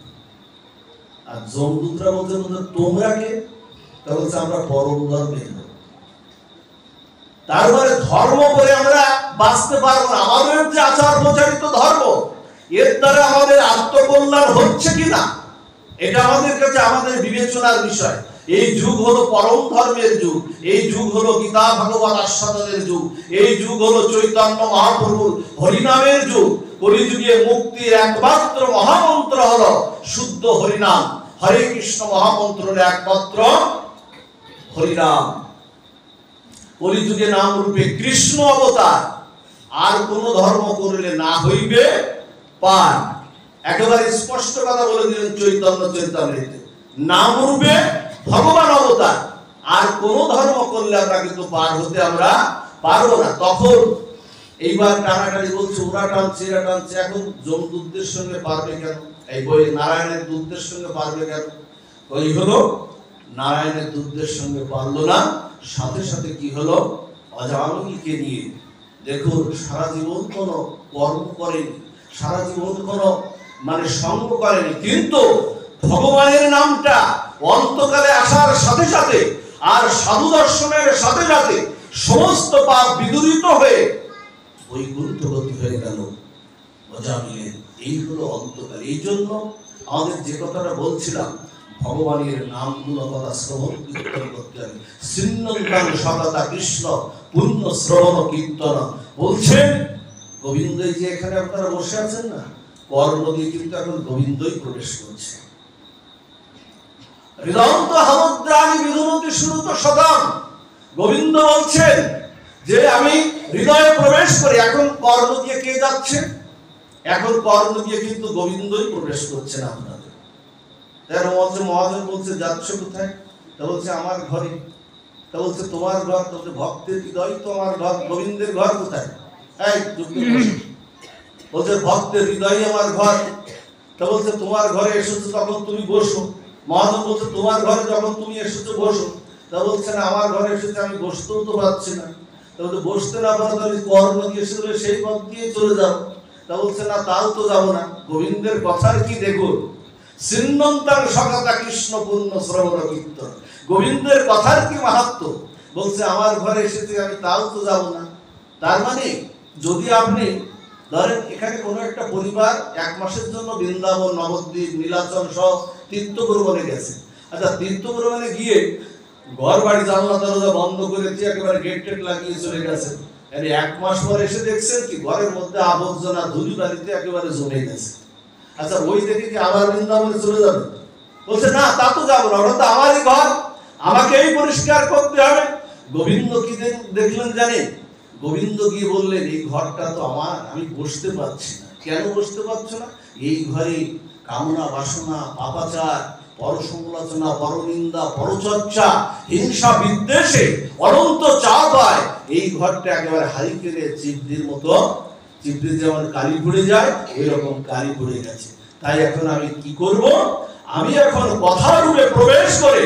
আর যমদূতরা বলছে তোমরা কে? তা বলছে আমরা পরম ধর্মের লোক। তারপরে ধর্ম করে আমরা বাঁচতে পারবো না। আমাদের যে আচার প্রচারিত ধর্ম, এর দ্বারা আমাদের আত্মকল্যাণ হচ্ছে কিনা, এটা আমাদের কাছে আমাদের বিবেচনার বিষয়। এই যুগ হলো পরম ধর্মের যুগ, এই যুগ হলো গীতা ভাগবত আস্বাদনের যুগ, এই যুগ হলো চৈতন্য মহাপ্রভুর হরিনামের যুগ। কলিযুগে মুক্তির একমাত্র মহামন্ত্র হলো শুদ্ধ হরিনাম। হরে কৃষ্ণ মহামন্ত্রের একমাত্র হরিনাম। কলিযুগে নাম রূপে কৃষ্ণ অবতার, আর কোন ধর্ম করলে না হইবে পার। একেবারে স্পষ্ট কথা বলে দিলেন চৈতন্য চৈতন্যতে, নাম রূপে ভগবান অবতার, আর কোন ধর্ম করলে আমরা কিন্তু পার হতে আমরা পারবো না। তখন এইবার টানাটানি বলছে, ওরা টানছে এরা টানছে। এখন যমদূতদের সঙ্গে পারবে কেন? এই বই নারায়ণের দূতদের সঙ্গে পারবে কেন? ওই হলো নারায়ণের দূতদের সঙ্গে পারলো না। সাথে সাথে কি হলো? অজামিলকে নিয়ে, দেখুন সারা জীবন কোনো কর্ম করেনি, সারা জীবন কোনো সঙ্গ করেনি, কিন্তু ভগবানের নামটা অন্তকালে আসার সাথে সাথে আর সাধু দর্শনের সাথে সাথে সমস্ত পাপ বিদূরিত হয়ে বৈকুণ্ঠগতি হয়ে গেল অজামিলের। এই হলো অন্তকাল। এই জন্য আমাদের যে কথাটা বলছিলাম, ভগবানের নামগুলো কথা শ্রবণ কীর্তন করতে হবে। শ্রীনন্দান সততা কৃষ্ণ পূর্ণ শ্রবণ কীর্তন বলছেন। গোবিন্দই যে এখানে আপনারা বসে আছেন না, কর্ণ দিয়ে কিন্তু এখন গোবিন্দই প্রবেশ করছে। হৃদন্ত হামুদ্রাণী বিধুনতি শুরুত সদাম, গোবিন্দ বলছেন যে আমি হৃদয়ে প্রবেশ করি। এখন কর্ণ দিয়ে কে যাচ্ছে? এখন কর্ণ দিয়ে কিন্তু গোবিন্দই প্রবেশ করছেন আপনাদের। মহাজন বলছে যাচ্ছ কোথায়? তা বলছে আমার ঘরে। তা বলছে তোমার ঘর? তো বলছে ভক্তের হৃদয় তো আমার ঘর। গোবিন্দের ঘর কোথায়? বলছে ভক্তের হৃদয় আমার ঘর। তা বলছে তোমার ঘরে এসেছো তখন তুমি বসো। মহাজন বলছে তোমার ঘরে যখন তুমি এসেছো বসো। তা বলছে না, আমার ঘরে এসেছে আমি বসতেও তো পারছি না। তা বলছে বসতে না পারো তাহলে কর্ণ দিয়ে এসে সেই পথ দিয়ে চলে যাও। তা বলছে না, তাও তো যাবো না। গোবিন্দের কথার কি দেখুন, সিন্নন্তাং সকাতা কৃষ্ণ পূর্ণ শ্রবণ কীর্তন। গোবিন্দের কথার কি মাহাত্ম্য। বলছে আমার ঘরে এসেছে আমি তাও তো যাবো না। তার মানে যদি আপনি ধরেন এখানে কোনো একটা পরিবার 1 মাসের জন্য বৃন্দাবন, নবদ্বীপ, নীলাচল সহ তীর্থ ভ্রমণে গেছে। আচ্ছা, তীর্থ ভ্রমণে গিয়ে ঘর বাড়ি জানলা দরজা বন্ধ করে দিয়ে একেবারে গেট টেট লাগিয়ে চলে গেছে। 1 মাস পর এসে দেখছেন কি ঘরের মধ্যে আবর্জনা ধুলি বাড়িতে একেবারে জমে গেছে। আচ্ছা, ওই দেখে কি আবার বৃন্দাবনে চলে যাবে? বলছে না, তা তো যাবো না, ওটা তো আমারই ঘর, আমাকেই পরিষ্কার করতে হবে। গোবিন্দ কি দেখলেন জানেন? গোবিন্দ গিয়ে বললেন এই ঘরটা তো আমার, আমি বসতে পারছি না। কেন বসতে পারছো না? এই ঘরে কামনা বাসনা, পাপাচার, পরসমালোচনা, পরনিন্দা, পরচর্চা, হিংসা, বিদ্বেষে অনন্ত চাপ হয়। এই ঘরটা একেবারে হারিকেনের চিপড়ির মতো, চিপড়ি যেমন কালি পড়ে যায় এরকম কালি পড়ে গেছে। তাই এখন আমি কি করব? আমি এখন কথা রূপে প্রবেশ করে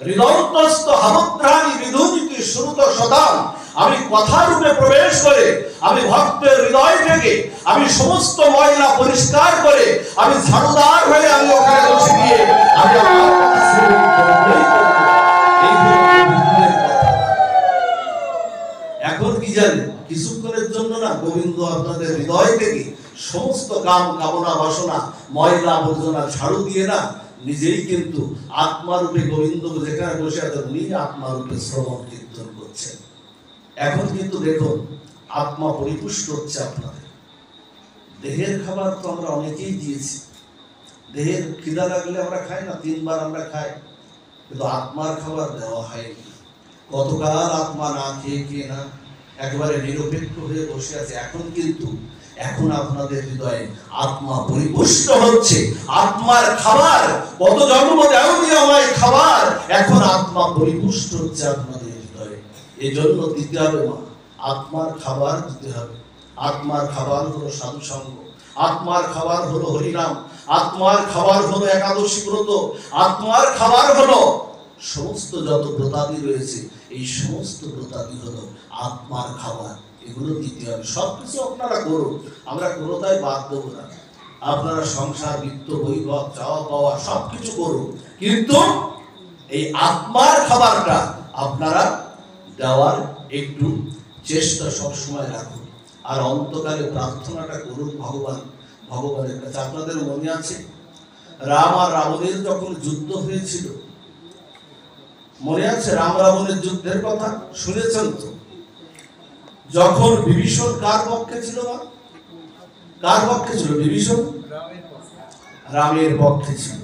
হৃদয়ন্তস্থ হামদ্রাণী বিধুনিতি শ্রুত শতাম, আমি কথা রূপে প্রবেশ করে আমি ভক্তের হৃদয় থেকে আমি সমস্ত ময়লা পরিষ্কার করে আমি ঝাড়ুদার হয়ে আমি ওখানে বসে গিয়ে আমি এখন কি জানেন, কিছুক্ষণের জন্য না গোবিন্দ আপনাদের হৃদয় থেকে সমস্ত কাম কামনা বাসনা ময়লা আবর্জনা ঝাড়ু দিয়ে না নিজেই কিন্তু আত্মারূপে গোবিন্দ যেখানে বসে আছেন উনি আত্মারূপে শ্রবণ কীর্তন করছেন। এখন কিন্তু দেখুন আত্মা পরিপুষ্ট হচ্ছে আপনাদের। দেহের খাবার তো আমরা অনেকেই দিয়েছি, দেহের খিদা লাগলে আমরা খাই না, 3 বার আমরা খাই, কিন্তু আত্মার খাবার দেওয়া হয়নি। কতকাল আত্মা না খেয়ে খেয়ে না একেবারে নিরপেক্ষ হয়ে বসে আছে। এখন কিন্তু এখন আপনাদের হৃদয়ে আত্মা পরিপুষ্ট হচ্ছে। আত্মার খাবার কত জন্ম দেওনি আমায় খাবার, এখন আত্মা পরিপুষ্ট হচ্ছে আপনাদের হৃদয়ে। এই জন্য দিতে হবে মা, আত্মার খাবার দিতে হবে। আত্মার খাবার হলো সাধু সঙ্গ, আত্মার খাবার হলো হরিনাম, আত্মার খাবার হলো একাদশী ব্রত, আত্মার খাবার হলো সমস্ত যত ব্রতাদি রয়েছে, এই সমস্ত ব্রতাদি হলো আত্মার খাবার। এগুলো দিতে হবে। সবকিছু আপনারা করুন, আমরা কোনোটাই বাদ দেবো না। আপনারা সংসার, বিত্ত, বৈভব, চাওয়া পাওয়া সবকিছু করুন, কিন্তু এই আত্মার খাবারটা আপনারা দেওয়ার একটু চেষ্টা সবসময় রাখুন। আর অন্তকালে প্রার্থনাটা করুন ভগবানের কাছে। আপনাদের মনে আছে রাম আর রাবণের যখন যুদ্ধ হয়েছিল, মনে আছে রাম রাবণের যুদ্ধের কথা শুনেছেন তো? যখন বিভীষণ কার পক্ষে ছিল? কার পক্ষে ছিল বিভীষণ? রামের পক্ষে ছিল।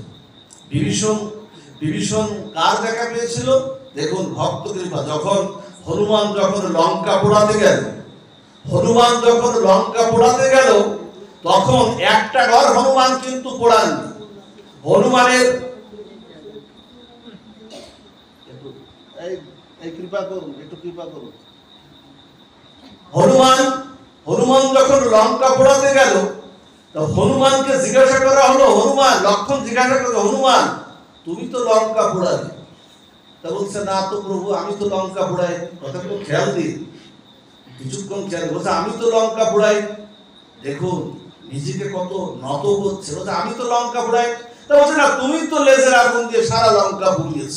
বিভীষণ কার দেখা পেয়েছিল? দেখুন ভক্ত কৃপা। যখন হনুমান লঙ্কা পোড়াতে গেল তখন একটা ঘর হনুমান কিন্তু পোড়াননি। হনুমানের কৃপা করুন, একটু কৃপা করুন। হনুমান যখন লঙ্কা পোড়াতে গেল তো হনুমানকে জিজ্ঞাসা করা হলো, লক্ষণ জিজ্ঞাসা করলো, হনুমান তুমি তো লঙ্কা পোড়ালে? তা বলছে না তো প্রভু, আমি তো লঙ্কা পোড়াই। কথাগুলো খেয়াল দিন, কিছুক্ষণ খেয়াল। বলছে আমি তো লঙ্কা পোড়াই। দেখুন নিজেকে কত নত করছে। বলছে আমি তো লঙ্কা পোড়াই। তা বলছে না, তুমি তো লেজের আগুন দিয়ে সারা লঙ্কা পুড়িয়েছ।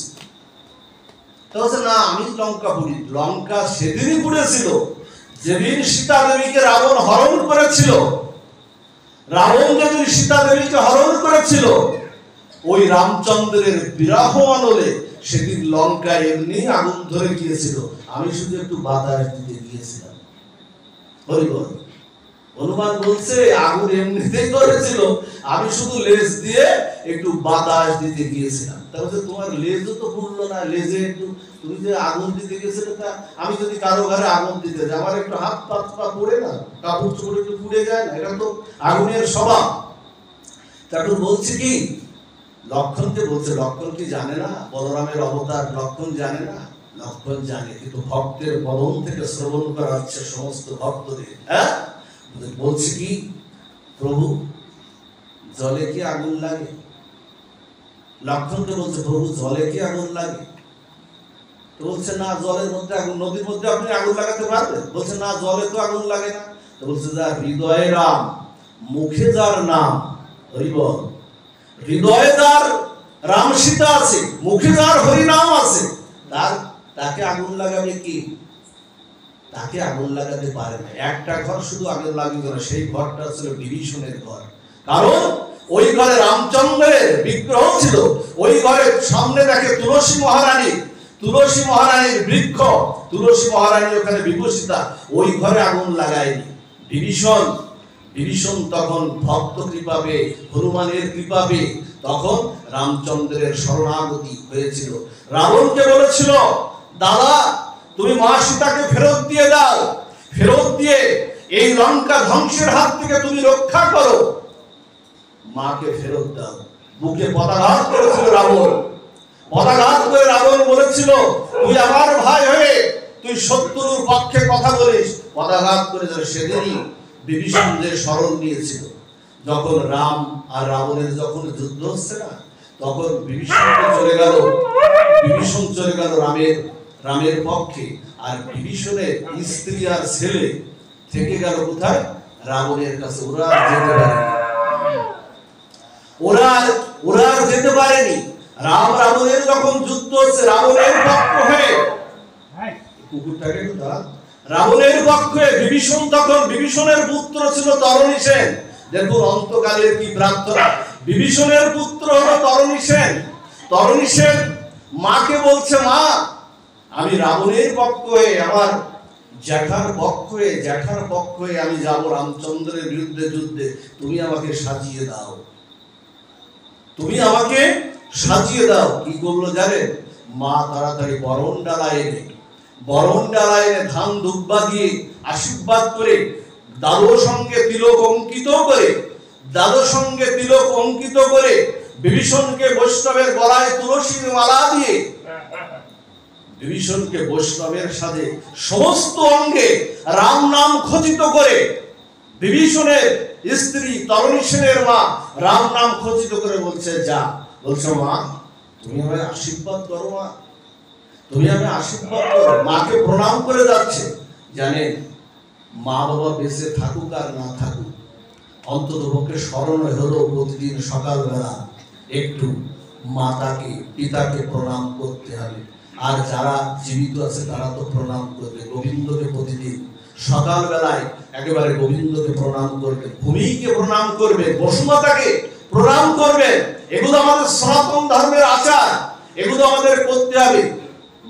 তা বলছে না, আমি লঙ্কা পুড়ি। লঙ্কা সেদিনই পুড়েছিল যেদিন সীতা দেবীকে রাবণ হরণ করেছিল। রাবণ যেদিন সীতা দেবীকে হরণ করেছিল, ওই রামচন্দ্রের বিরাহ আনলে সেদিন লঙ্কায় এমনি আগুন ধরে গিয়েছিল। আমি শুধু একটু বাতাস দিতে গিয়েছিলাম। হরিবল হনুমান বলছে আগুন এমনিতেই ধরেছিল, আমি শুধু লেজ দিয়ে একটু বাতাস দিতে গিয়েছিলাম। তাহলে তোমার লেজও তো পুড়লো না, লেজে একটু তুমি যে আগুন দিতে গেছিলে, তা আমি যদি কারো ঘরে আগুন দিতে যাই আমার একটু হাত পা পুড়ে না, কাপড় চোপড় একটু পুড়ে যায় না? এটা তো আগুনের স্বভাব। তারপর বলছে কি লক্ষণকে বলছে, লক্ষণ কি জানে না বলরামের অবতার? লক্ষণ জানে না? লক্ষণ জানে, কিন্তু ভক্তের বদন থেকে শ্রবণ করা হচ্ছে সমস্ত ভক্তদের। হ্যাঁ, বলছে কি প্রভু জলে কি আগুন লাগে? লক্ষণকে বলছে প্রভু জলে কি আগুন লাগে? তো বলছে না, জলের মধ্যে আগুন, নদীর মধ্যে আপনি আগুন লাগাতে পারবেন? বলছে না, জলে তো আগুন লাগে না। তো বলছে যার হৃদয়ে রাম, মুখে যার নাম, হরিবল, হৃদয়ে যার রাম সীতা আছে, মুখে যার হরিনাম আছে, তাকে আগুন লাগাবে কি? তাকে আগুন লাগাতে পারে না। একটা ঘর শুধু আগুন লাগিয়ে না, সেই ঘরটা ছিল বিভীষণের ঘর। কারণ ওই ঘরে রামচন্দ্রের বিগ্রহ ছিল, ওই ঘরের সামনে দেখে তুলসী মহারানী, তুলসী মহারানীর বৃক্ষ, তুলসী মহারানী ওখানে বিভূষিতা, ওই ঘরে আগুন লাগায়নি বিভীষণ তখন ভক্ত কৃপা পেয়ে, হনুমানের কৃপা পেয়ে তখন রামচন্দ্রের শরণাগতি হয়েছিল। রাবণকে বলেছিল দাদা তুমি মা সীতাকে ফেরত দিয়ে দাও, ফেরত দিয়ে এই লঙ্কা ধ্বংসের হাত থেকে তুমি রক্ষা করো, মাকে ফেরত দাও। বুকে পদাঘাত করেছিল রাবণ, পদাঘাত করে রাবণ বলেছিল তুই আমার ভাই হয়ে তুই শত্রুর পক্ষে কথা বলিস, পদাঘাত করে। সেদিনই বিভীষণ যে শরণ নিয়েছিল, যখন রাম আর রাবণের যখন যুদ্ধ হচ্ছে না, তখন বিভীষণ চলে গেল রামের পক্ষে, আর বিভীষণের স্ত্রী আর ছেলে থেকে গেল কোথায়? রাবণের কাছে। ওরা আর যেতে পারেনি। রাম রাবণের যখন যুদ্ধ হচ্ছে, রাবণের পক্ষ হয়ে কুকুরটাকে রাবণের পক্ষে বিভীষণ, তখন বিভীষণের পুত্র ছিল তরণী সেন। দেখুন অন্তকালের কি প্রার্থনা। বিভীষণের পুত্র হলো তরণী সেন। তরণী সেন মাকে বলছে মা আমি রাবণের পক্ষ হয়ে, আমার জ্যাঠার পক্ষ হয়ে আমি যাব রামচন্দ্রের বিরুদ্ধে যুদ্ধে, তুমি আমাকে সাজিয়ে দাও, তুমি আমাকে সাজিয়ে দাও। কি করলো জানেন? মা তাড়াতাড়ি বরণ ডালা এনে ধান দুব্বা দিয়ে আশীর্বাদ করে, দাদুর সঙ্গে তিলক অঙ্কিত করে বিভীষণকে বৈষ্ণবের গলায় তুলসীর মালা দিয়ে, বিভীষণকে বৈষ্ণবের সাথে সমস্ত অঙ্গে রাম নাম খচিত করে, বিভীষণের স্ত্রী তরণী সেনের মা রাম নাম খচিত করে বলছে যা, বলছো মা তুমি আমায় আশীর্বাদ করো, মা তুমি আমায় আশীর্বাদ করো। মাকে প্রণাম করে যাচ্ছে। জানেন মা বাবা বেঁচে থাকুক আর না থাকুক, অন্তত পক্ষে স্মরণ হলো প্রতিদিন সকালবেলা একটু মাতাকে পিতাকে প্রণাম করতে হবে। আর যারা জীবিত আছে তারা তো প্রণাম করবে, গোবিন্দকে প্রতিদিন সকালবেলায় একেবারে গোবিন্দকে প্রণাম করবে, ভূমিকে প্রণাম করবে, বসুমাতাকে প্রণাম করবে। এগুলো আমাদের সনাতন ধর্মের আচার, এগুলো আমাদের করতে হবে।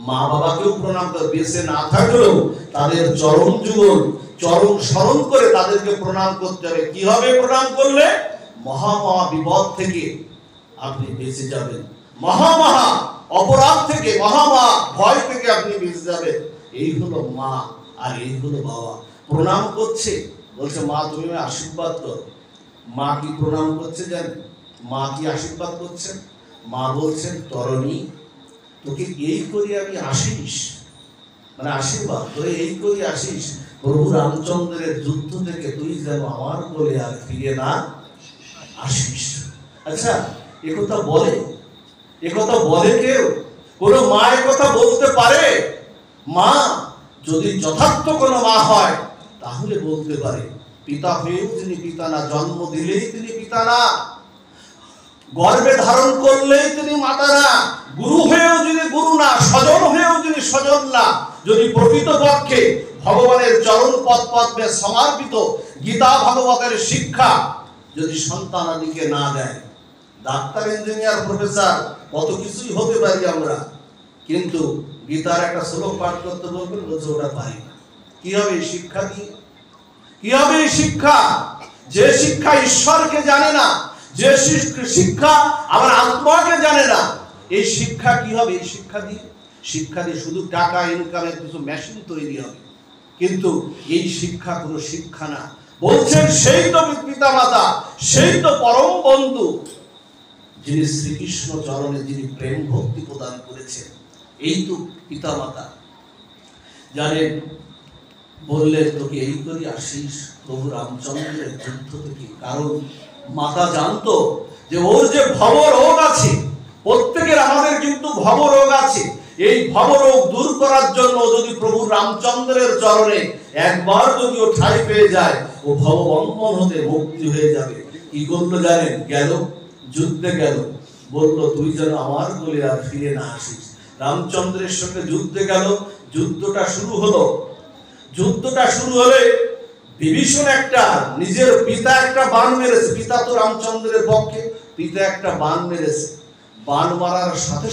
মা বাবাকেও প্রণাম করবে, বেঁচে না থাকলেও তাদের চরণ যুগল, চরণ স্মরণ করে তাদেরকে প্রণাম করতে হবে। কিভাবে প্রণাম করলে মহা বিপদ থেকে আপনি বেঁচে যাবেন, মহা অপরাধ থেকে, মহা ভয় থেকে আপনি বেঁচে যাবেন। এই হলো মা আর এই হলো বাবা। প্রণাম করছে, বলছে মা তুমি আমায় আশীর্বাদ করো। মা কি প্রণাম করছে জানেন? মা কি আশীর্বাদ করছেন? মা বলছেন তরণী তোকে এই করি আমি আসিস, মানে আশীর্বাদ তোরে এই করি আসিস, প্রভু রামচন্দ্রের যুদ্ধ থেকে তুই যেন আমার বলে আর ফিরে না আসিস। আচ্ছা একথা বলে কেউ? কোন মা একথা বলতে পারে? মা যদি যথার্থ কোন মা হয় তাহলে বলতে পারে। পিতা হয়েও যিনি পিতা না, জন্ম দিলেই তিনি পিতা না, গর্ভে ধারণ করলেই তিনি মাতা না, গুরু হয়েও যিনি গুরু না, স্বজন হয়েও যিনি স্বজন না, যদি প্রকৃতপক্ষে ভগবানের চরণ পদ্মে সমর্পিত গীতা ভাগবতের শিক্ষা যদি সন্তানাদিকে না দেয়, ডাক্তার ইঞ্জিনিয়ার প্রফেসর কত কিছুই হতে পারি আমরা, কিন্তু গীতার একটা শ্লোক পাঠ করতে বলবেন, বলছে ওটা পারি না। কি হবে শিক্ষা দিয়ে?
কি হবে এই শিক্ষা? যে শিক্ষা ঈশ্বরকে জানে না, যে শিক্ষা আমার আত্মাকে জানে না, এই শিক্ষা কি হবে? এই শিক্ষা দিয়ে শুধু টাকা ইনকামের কিছু মেশিন তৈরি হবে, কিন্তু এই শিক্ষা কোনো শিক্ষা না। বলছেন সেই তো পিতা মাতা, সেই তো পরম বন্ধু, যিনি শ্রীকৃষ্ণ চরণে যিনি প্রেম ভক্তি প্রদান করেছেন, এই তো পিতা মাতা। জানেন, বললেন তোকে এই করে আসিস প্রভু রামচন্দ্রের যুদ্ধ থেকে, কারণ মাতা জানতো যে ওর যে ভবরোগ আছে, প্রত্যেকের আমাদের কিন্তু ভবরোগ আছে, এই ভবরোগ দূর করার জন্য যদি প্রভু রামচন্দ্রের চরণে একবার যদি ও ঠাঁই পেয়ে যায়, ও ভববন্ধন হতে মুক্তি হয়ে যাবে। কি করলো জানেন? গেল, যুদ্ধে গেল, বলল তুই যেন আমার কোলে আর ফিরে না আসিস। রামচন্দ্রের সঙ্গে যুদ্ধে গেল, যুদ্ধটা শুরু হলো। যুদ্ধটা শুরু হলে বিভীষণ একটা নিজের পিতা একটা বাণ মেরেছে, পিতা তো রামচন্দ্রের পক্ষে, পিতা একটা বাণ মেরেছে। বাণ মারার সাথে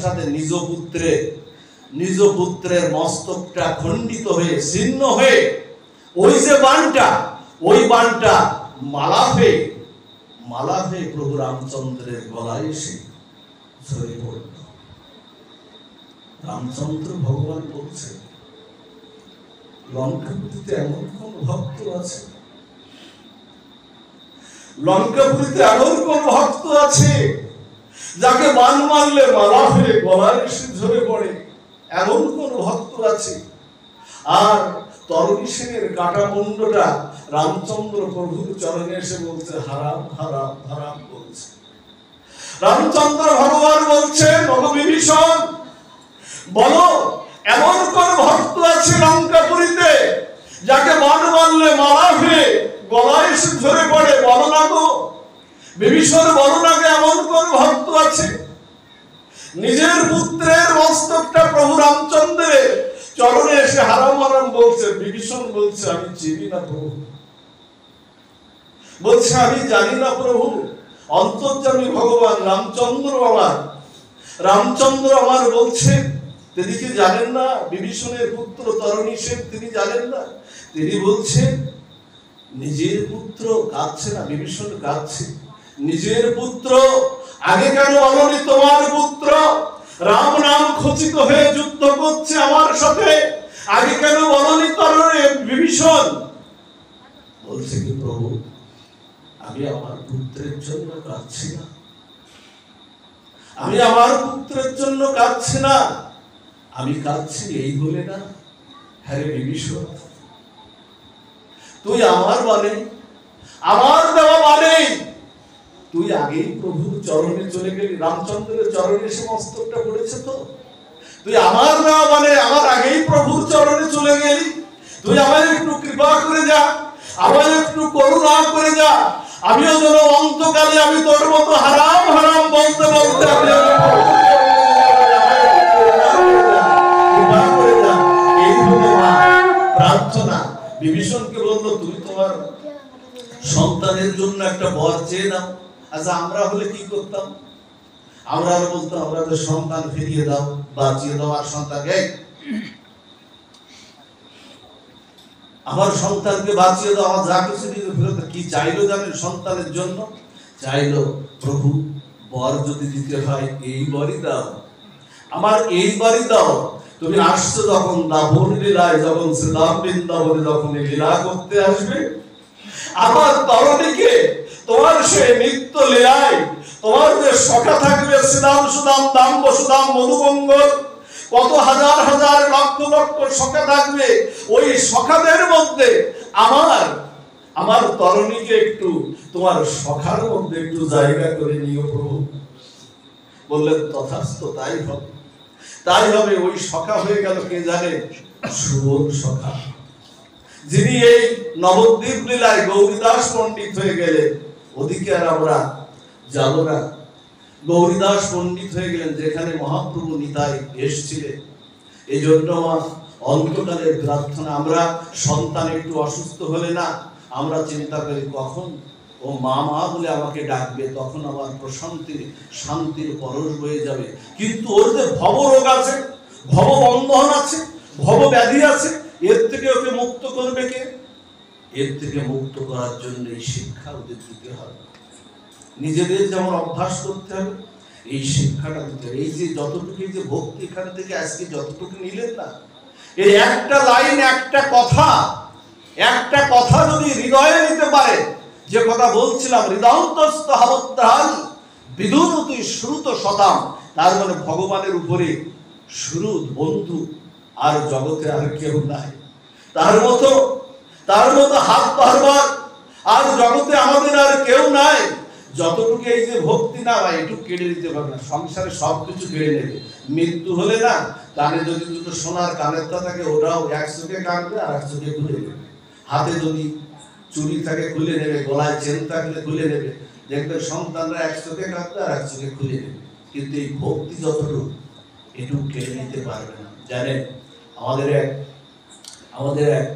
সাথে নিজ পুত্রের মস্তকটা খণ্ডিত হয়ে ছিন্ন হয়ে ওই যে বাণটা মালা হয়ে প্রভু রামচন্দ্রের গলায় এসে ঝরে পড়ল। রামচন্দ্র ভগবান বলছে, লঙ্কাপুরীতে এমন কোন ভক্ত আছে, লঙ্কাপুরীতে এমন কোন ভক্ত আছে যাকে বাণ মারলে মালা হয়ে গলায় এসে ঝরে পড়ে, এমন কোন ভক্ত আছে? আর তরণী সেনের কাটা মুন্ডটা রামচন্দ্র প্রভুর চরণে এসে বলছে হারাম হারাম হারাম বলছে। রামচন্দ্র ভগবান বলছেন, ওগো বিভীষণ, বলো এমন কোন ভক্ত আছে লঙ্কাপুরীতে যাকে বাণ মারলে মালা হয়ে গলায় এসে ঝরে পড়ে? বলো না গো বিভীষণ, বলো না গো এমন কোন ভক্ত আছে? নিজের পুত্রের মস্তকটা প্রভু রামচন্দ্রের চরণে এসে হারাম হারাম বলছে। বিভীষণ বলছে, আমি চিনি না প্রভু, বলছে আমি জানি না প্রভু, অন্তর্যামী ভগবান রামচন্দ্র আমার বলছে, তিনি কি জানেন না? বিভীষণের পুত্র তরণী সেন, তিনি জানেন না? তিনি বলছেন নিজের পুত্র কাঁদছে না, বিভীষণ কাঁদছে, নিজের পুত্র আগে কেন বলনি? তোমার পুত্র রাম নাম খচিত হয়ে যুদ্ধ করছে আমার সাথে, আগে কেন বলনি তরণী? বিভীষণ বলছে কি প্রভু, আমি আমার পুত্রের জন্য কাঁদছি না, আমি আমার পুত্রের জন্য কাঁদছি না, আমি কাঁদছি এই বলে না। হ্যাঁ বিভীষণ, তুই আমার মানে, আমার দেওয়া মানে, তুই আগেই প্রভুর চরণে চলে গেলি, রামচন্দ্রের চরণে এসে মস্তকটা পড়েছে তো, তুই আমার দেওয়া মানে আমার আগেই প্রভুর চরণে চলে গেলি, তুই আমায় একটু কৃপা করে যা, আমায় একটু করুণা করে যা, আমিও যেন অন্তকালে আমি তোর মতো হারাম হারাম বলতে বলতে আমি প্রার্থনা। বিভীষণকে বললো, তুমি তোমার সন্তানের জন্য একটা বর চেয়ে দাও। আচ্ছা আমরা হলে কি করতাম? আমরা বলতাম, আমরা তো সন্তান ফিরিয়ে দাও, বাঁচিয়ে দাও, আর সন্তানকে আমার সন্তানকে বাঁচিয়ে দাও, আমার যা কিছু ফেরত। কি চাইলো জানেন? সন্তানের জন্য চাইলো, প্রভু বর যদি দিতে হয় এই বরই দাও, আমার এই বাড়ি দাও। তুমি আসছো যখন দাভন লীলায়, যখন শ্রীরাম বৃন্দাবনে যখন লীলা করতে আসবে, আমার তরণীকে তোমার সে নিত্য লীলায় তোমার যে সখা থাকবে, শ্রীরাম সুদাম দাম বসুদাম মধুমঙ্গল, কত হাজার হাজার লক্ষ লক্ষ সখা থাকবে, ওই সখাদের মধ্যে আমার তরণীকে একটু তোমার সখার মধ্যে একটু জায়গা করে নিও প্রভু। বললেন তথাস্তু, তাই হবে, তাই হবে। ওই সখা হয়ে গেল কে জানে? সুবোধ সখা, যিনি এই নবদ্বীপ লীলায় গৌরীদাস পণ্ডিত হয়ে গেলেন। ওদিকে আর আমরা যাব না। গৌরীদাস পণ্ডিত হয়ে গেলেন যেখানে মহাপ্রভু নিতাই এসেছিলেন। এই জন্য আমার অন্তকালের প্রার্থনা, আমরা সন্তান একটু অসুস্থ হলে না আমরা চিন্তা করি কখন ও মা মা বলে আমাকে ডাকবে, তখন আমার প্রশান্তির শান্তির পরশ বয়ে যাবে। কিন্তু ওর যে ভবরোগ আছে, ভববন্ধন আছে, ভবব্যাধি আছে, এর থেকে ওকে মুক্ত করবে কে? এর থেকে মুক্ত করার জন্য এই শিক্ষা ওদের দিতে হবে। নিজেদের যেমন অভ্যাস করতে হবে, এই শিক্ষাটা দিতে হবে। এই যে যতটুকু যে ভক্তি এখান থেকে আজকে যতটুকু নিলেন না, এই একটা লাইন, একটা কথা যদি হৃদয়ে নিতে পারে, যে কথা বলছিলাম, হৃদয়ন্তস্থ হাবত্তাহাল বিদুরুতি শ্রুত শতাম, তার মানে ভগবানের উপরে শ্রুত বন্ধু আর জগতে আর কেউ নাই। তার মতো হাত বারবার আর জগতে আমাদের আর কেউ নাই। যতটুকু এই যে ভক্তি না হয়, একটু কেড়ে দিতে পারবে না, সংসারে সবকিছু কেড়ে নেবে। মৃত্যু হলে না, কানে যদি দুটো সোনার কানেরটা থাকে, ওটাও এক চোখে কাটবে আর এক চোখে খুলে নেবে। হাতে যদি চুরি থাকে খুলে নেবে, গলায় চেন থাকলে খুলে নেবে। দেখবে সন্তানরা এক চোখে কাটবে আর এক চোখে খুলে নেবে। কিন্তু এই ভক্তি যতটুকু, একটু কেড়ে নিতে পারবে না। জানেন, আমাদের এক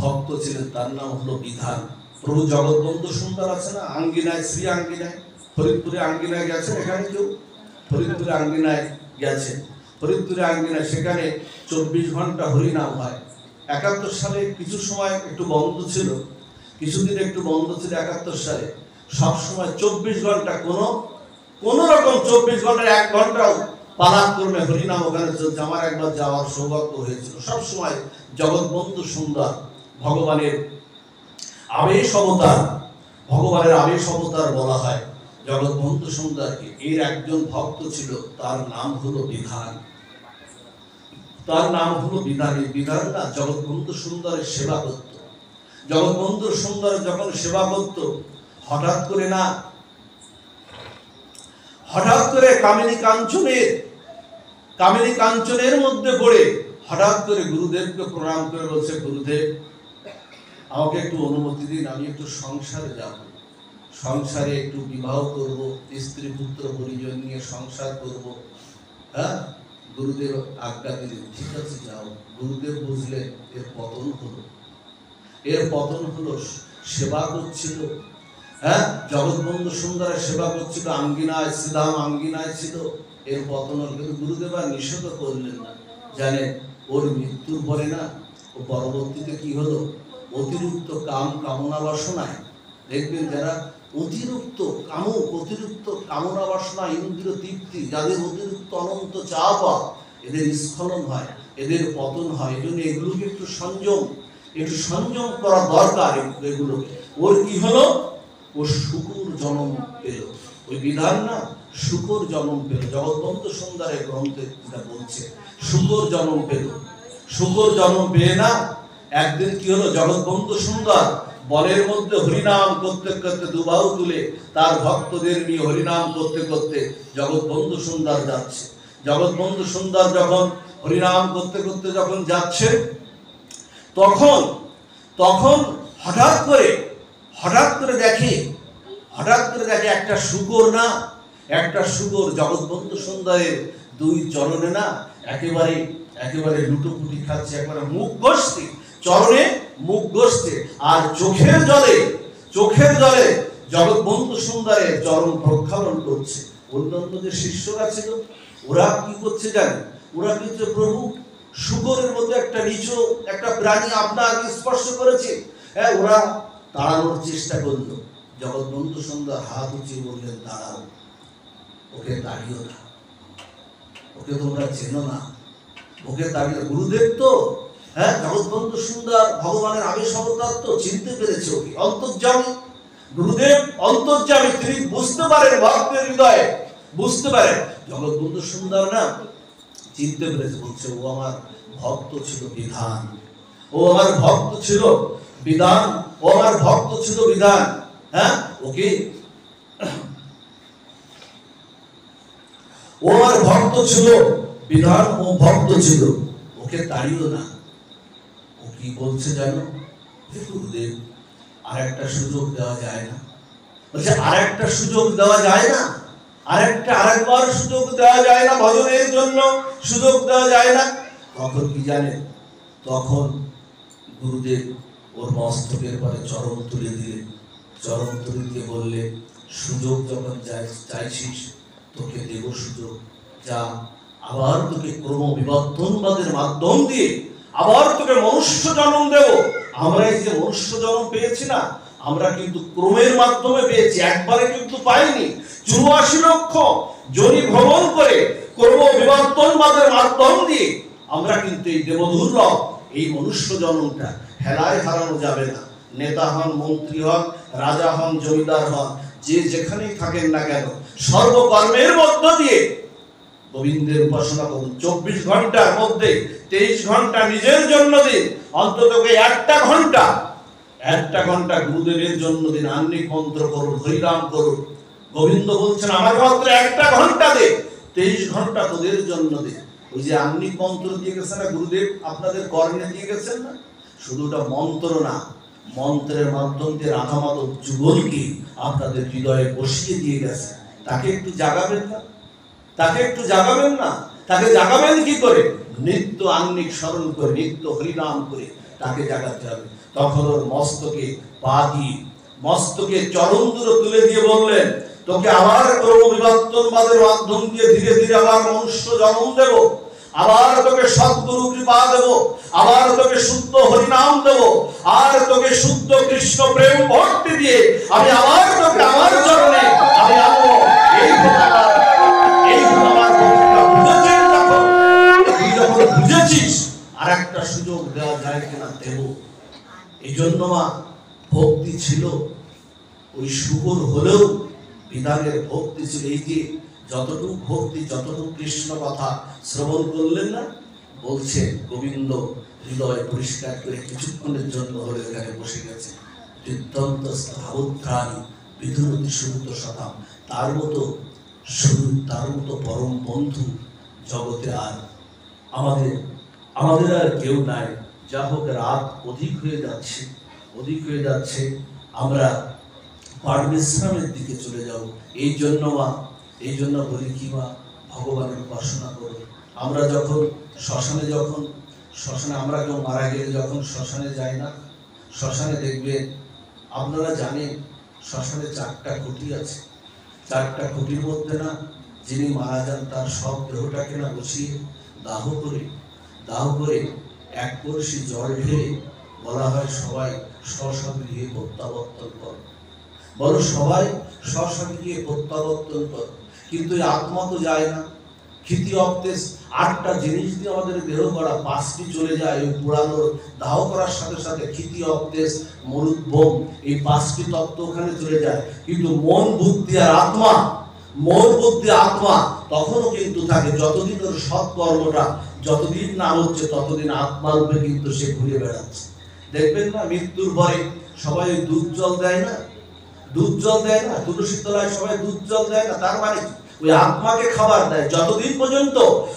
ভক্ত ছিলেন, তার নাম হলো বিধান। প্রভু জগৎবন্ধু সুন্দর আছে না, আঙ্গিনায়, শ্রী আঙ্গিনায়, ফরিদপুরে আঙ্গিনায় গেছেন। এখানে কেউ ফরিদপুরে আঙ্গিনায় গেছেন? ফরিদপুরে আঙ্গিনায়, সেখানে 24 ঘন্টা হরিনাম হয়। 71 সালে কিছু সময় একটু বন্ধ ছিল, কিছুদিন একটু বন্ধ ছিল 71 সালে। সব সময় 24 ঘন্টা কোন রকম 24 ঘন্টার 1 ঘন্টাও পালাক্রমে হরিনাম ওখানে চলছে। আমার একবার যাওয়ার সৌভাগ্য হয়েছিল। সব সময় জগৎবন্ধু সুন্দর, ভগবানের আবেশ অবতার বলা হয় জগৎবন্ধু সুন্দরকে। এর একজন ভক্ত ছিল, তার নাম হলো বিধান। বিধান না জগৎবন্ধু সুন্দরের সেবা করত। জগৎবন্ধু সুন্দর যখন সেবা করত, হঠাৎ করে কামিনী কাঞ্চনের মধ্যে পড়ে হঠাৎ করে গুরুদেবকে প্রণাম করে বলছে, গুরুদেব, আমাকে একটু অনুমতি দিন, আমি একটু সংসারে যাব, সংসারে একটু বিবাহ করব, স্ত্রী পুত্র পরিজন নিয়ে সংসার করব। হ্যাঁ, গুরুদেব আজ্ঞা দিলেন, ঠিক আছে যাও। গুরুদেব বুঝলেন এর পতন হলো। সেবা করছিল, হ্যাঁ, জগৎবন্ধু সুন্দরের সেবা করছিল, আঙ্গিনায়, শ্রীধাম আঙ্গিনায় ছিল, এর পতন হল। কিন্তু গুরুদেব আর নিষেধ করলেন না। জানেন, ওর মৃত্যুর পরে না, ও পরবর্তীতে কি হলো, অতিরিক্ত কামনা বাসনায়, দেখবেন যারা অতিরিক্ত কামনা বাসনা, ইন্দ্রিয় তৃপ্তি, যাদের অতিরিক্ত অনন্ত চাওয়া, এদের স্খলন হয়, এদের পতন হয়। এই জন্য এগুলোকে একটু সংযম করা দরকার। এগুলোকে ওর কি হলো, ও শুকুর জন্ম পেল। ওই বিধান না শুকুর জন্ম পেল। জগৎবন্ধু সুন্দরের গ্রন্থে যেটা বলছে, শুকুর জন্ম পেয়ে না, একদিন কি হলো, জগৎবন্ধু সুন্দর বনের মধ্যে হরিনাম করতে করতে দুবাহু তুলে তার ভক্তদের নিয়ে হরিনাম করতে করতে জগৎবন্ধু সুন্দর যাচ্ছে। জগৎবন্ধু সুন্দর যখন হরিনাম করতে করতে যখন যাচ্ছে, তখন হঠাৎ করে দেখে একটা শুকর জগৎবন্ধু সুন্দরের 2 চরণে না একেবারে লুটোপুটি খাচ্ছে, একেবারে মুখ ঘষছে, চরণে মুখ ঘষছে, আর চোখের জলে জগৎবন্ধু সুন্দরের চরণ প্রক্ষালন করছে। অন্যান্য যে শিষ্যরা ছিল, ওরা কি করছে জানেন? ওরা কিন্তু, প্রভু, শুকরের মধ্যে একটা প্রাণী আপনার স্পর্শ করেছে। হ্যাঁ, ওরা তাড়ানোর চেষ্টা করলো। জগৎবন্ধু সুন্দর হাত উঁচিয়ে বললেন, দাঁড়াও, ওকে তাড়িও না, ওকে তোমরা চেনো না, ওকে তাড়িয়ে। গুরুদেব তো, হ্যাঁ, জগৎবন্ধু সুন্দর ভগবানের আবেশ অবতার তো, চিনতে পেরেছে ওকে, অন্তর্যামী। গুরুদেব অন্তর্যামী, তিনি বুঝতে পারেন ভক্তের হৃদয়ে, বুঝতে পারেন। জগৎবন্ধু সুন্দর না চিনতে পেরেছে, বলছে, ও আমার ভক্ত ছিল বিধান, ও আমার ভক্ত ছিল বিধান। হ্যাঁ, ওকে, ও আমার ভক্ত ছিল বিধান, ও ভক্ত ছিল, ওকে তাড়িও না। ও কি বলছে জানো? গুরুদেব, আরেকটা সুযোগ দেওয়া যায় না? বলছে, আরেকটা সুযোগ দেওয়া যায় না? আরেকবার সুযোগ দেওয়া যায় না? ভজনের জন্য সুযোগ দেওয়া যায় না? তখন কি জানেন? তখন গুরুদেব ওর মস্তকের পরে চরণ তুলে দিলেন। চরণ তুলে দিয়ে বললে, সুযোগ যখন চাইছিস, তোকে দেব সুযোগ, যা, আবার তোকে ক্রমবিবর্তনবাদের মাধ্যম দিয়ে আবার তোকে মনুষ্য জন্ম দেব। আমরা এই যে মনুষ্য জন্ম পেয়েছি না, আমরা কিন্তু ক্রমের মাধ্যমে পেয়েছি, একবারে কিন্তু পাইনি। 84 লক্ষ যোনি ভ্রমণ করে ক্রম বিবর্তনবাদের মাধ্যম দিয়ে আমরা কিন্তু এই দেবদুর্লভ এই মনুষ্য জন্মটা হেলায় হারানো যাবে না। নেতা হন, মন্ত্রী হন, রাজা হন, জমিদার হন, যে যেখানেই থাকেন না কেন, সর্বকর্মের মধ্য দিয়ে গোবিন্দের উপাসনা করুন। 24 ঘন্টার মধ্যে 23 ঘন্টা নিজের জন্য দিন, অন্তত একটা ঘন্টা গুরুদেবের জন্য দিন। আহ্নিক মন্ত্র করুন, হরিনাম করুন। গোবিন্দ বলছেন আমার মাত্র 1 ঘন্টা দে, 23 ঘন্টা তোদের জন্য দে। ওই যে আহ্নিক মন্ত্র দিয়ে গেছেন না গুরুদেব, আপনাদের কর্ণে দিয়ে গেছেন না, শুধু ওটা মন্ত্র না, মন্ত্রের মাধ্যম দিয়ে রাধা মাধব যুগলকে আপনাদের হৃদয়ে বসিয়ে দিয়ে গেছে। তাকে একটু জাগাবেন না? তাকে জাগাবেন কি করে? নিত্য আহ্নিক স্মরণ করে, নিত্য হরিনাম করে তাকে জাগাতে হবে। তখন ওর মস্তকে পা দিয়ে, মস্তকে চরণ দুটো তুলে দিয়ে বললেন, তোকে আবার ক্রমবিবর্তনবাদের মাধ্যম দিয়ে ধীরে ধীরে আবার মনুষ্য জন্ম দেব, আবার তোকে সদ্গুরু কৃপা দেব, আবার তোকে শুদ্ধ হরিনাম দেব, আর তোকে শুদ্ধ কৃষ্ণ প্রেম ভক্তি দিয়ে আমি আবার তোকে আমার চরণে আমি আনবো। বুঝেছিস আর একটা সুযোগ দেওয়া যায় কিনা দেব। এই জন্য মা ভক্তি ছিল, ওই শুকর হলেও বিধানের ভক্তি ছিল। এই যে যতটুকু ভক্তি, যতটুকু কৃষ্ণ কথা শ্রবণ করলেন না, বলছে গোবিন্দ হৃদয় পরিষ্কার করে কিছুক্ষণের জন্য হলে এখানে বসে গেছে। হৃদন্ত স্থাবুত্রাণী বিধুরতি সুরুত শতাম, তার মতো পরম বন্ধু জগতে আর আমাদের আর কেউ নাই। যা হোক, রাত অধিক হয়ে যাচ্ছে, আমরা পাঠ বিশ্রামের দিকে চলে যাব। এই জন্য বলি কি মা, ভগবানের উপাসনা করো। আমরা যখন শ্মশানে আমরা কেউ মারা গেলে যখন শ্মশানে যাই না, শ্মশানে দেখবেন, আপনারা জানেন শ্মশানে 4টা খুঁটি আছে। 4টা খুঁটির মধ্যে না, যিনি মারা যান তার সব দেহটাকে না বসিয়ে দাহ করে 1 কলসি জল ঢেলে বলা হয় সবাই স্ব-স্ব-গৃহে প্রত্যাবর্তন কর। বলো সবাই স্ব-স্ব-গৃহে প্রত্যাবর্তন কর। কিন্তু এই আত্মা তো যায় না। ক্ষিতি অবদেশ 8টা জিনিস দিয়ে আমাদের দেহ করা, 5টি চলে যায় ওই পুরানোর দাহ করার সাথে সাথে। ক্ষিতি অবদেশ, মরুদ্ভম, এই 5টি তত্ত্ব ওখানে চলে যায়। কিন্তু মন বুদ্ধি আর আত্মা, তখনও কিন্তু থাকে। যতদিন ওর সৎকর্মটা যতদিন না হচ্ছে, ততদিন আত্মারূপে কিন্তু সে ঘুরে বেড়াচ্ছে। দেখবেন না, মৃত্যুর পরে সবাই দুধ জল দেয় না, তুলসীর তলায় সবাই দুধ জল দেয় না। তার মানে ওই আত্মাকে খাবার দেয়। যতদিন পর্যন্ত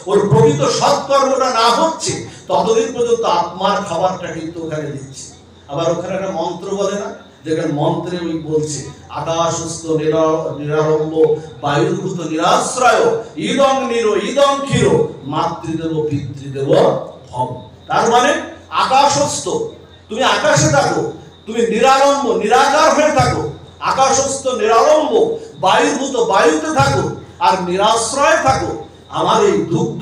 ওর প্রকৃত সৎকর্মটা না হচ্ছে, ততদিন পর্যন্ত আত্মার খাবারটা কিন্তু ওখানে দিচ্ছে। আবার ওখানে একটা মন্ত্র বলে না, যেখানে মন্ত্রে ওই বলছে আকাশস্থ নিরারম্ভ বায়ুর্ভূত নিরাশ্রয় ইদং নিরো ইদং ক্ষীর মাতৃদেব পিতৃদেব ভব। তার মানে আকাশস্থ, তুমি আকাশে থাকো, তুমি নিরারম্ভ নিরাকার হয়ে থাকো, আকাশস্থ নিরারম্ভ বায়ুর্ভূত বায়ুতে থাকো, আর নিরাশ্রয় থাকো আমার এই দুগ্ধ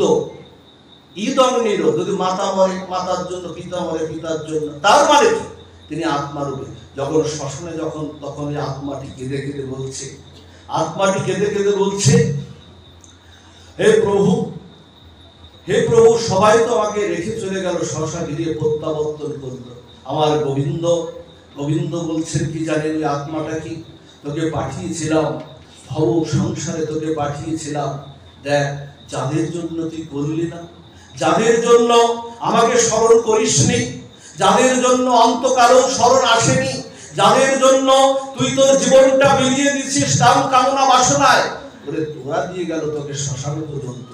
ইদং নিরো। যদি মাতা মরে মাতার জন্য, পিতা মরে পিতার জন্য। তার মানে কি? তিনি আত্মারূপে। যখন শ্মশানে তখন এই আত্মাটি কেঁদে কেঁদে বলছে হে প্রভু, সবাই তো আমাকে রেখে চলে গেল, শ্মশান গিয়ে প্রত্যাবর্তন করলো। আমার গোবিন্দ বলছেন কি জানেন? ওই আত্মাটা কি তোকে পাঠিয়েছিলাম, ভব সংসারে তোকে পাঠিয়েছিলাম। দেখ, যাদের জন্য তুই করলি না, যাদের জন্য আমাকে স্মরণ করিসনি, যাদের জন্য অন্তকালেও স্মরণ আসেনি, যাদের জন্য তুই তোর জীবনটা বিলিয়ে দিচ্ছিস কাম কামনা বাসনায়, তোরা দিয়ে গেল তোকে শ্মশান পর্যন্ত।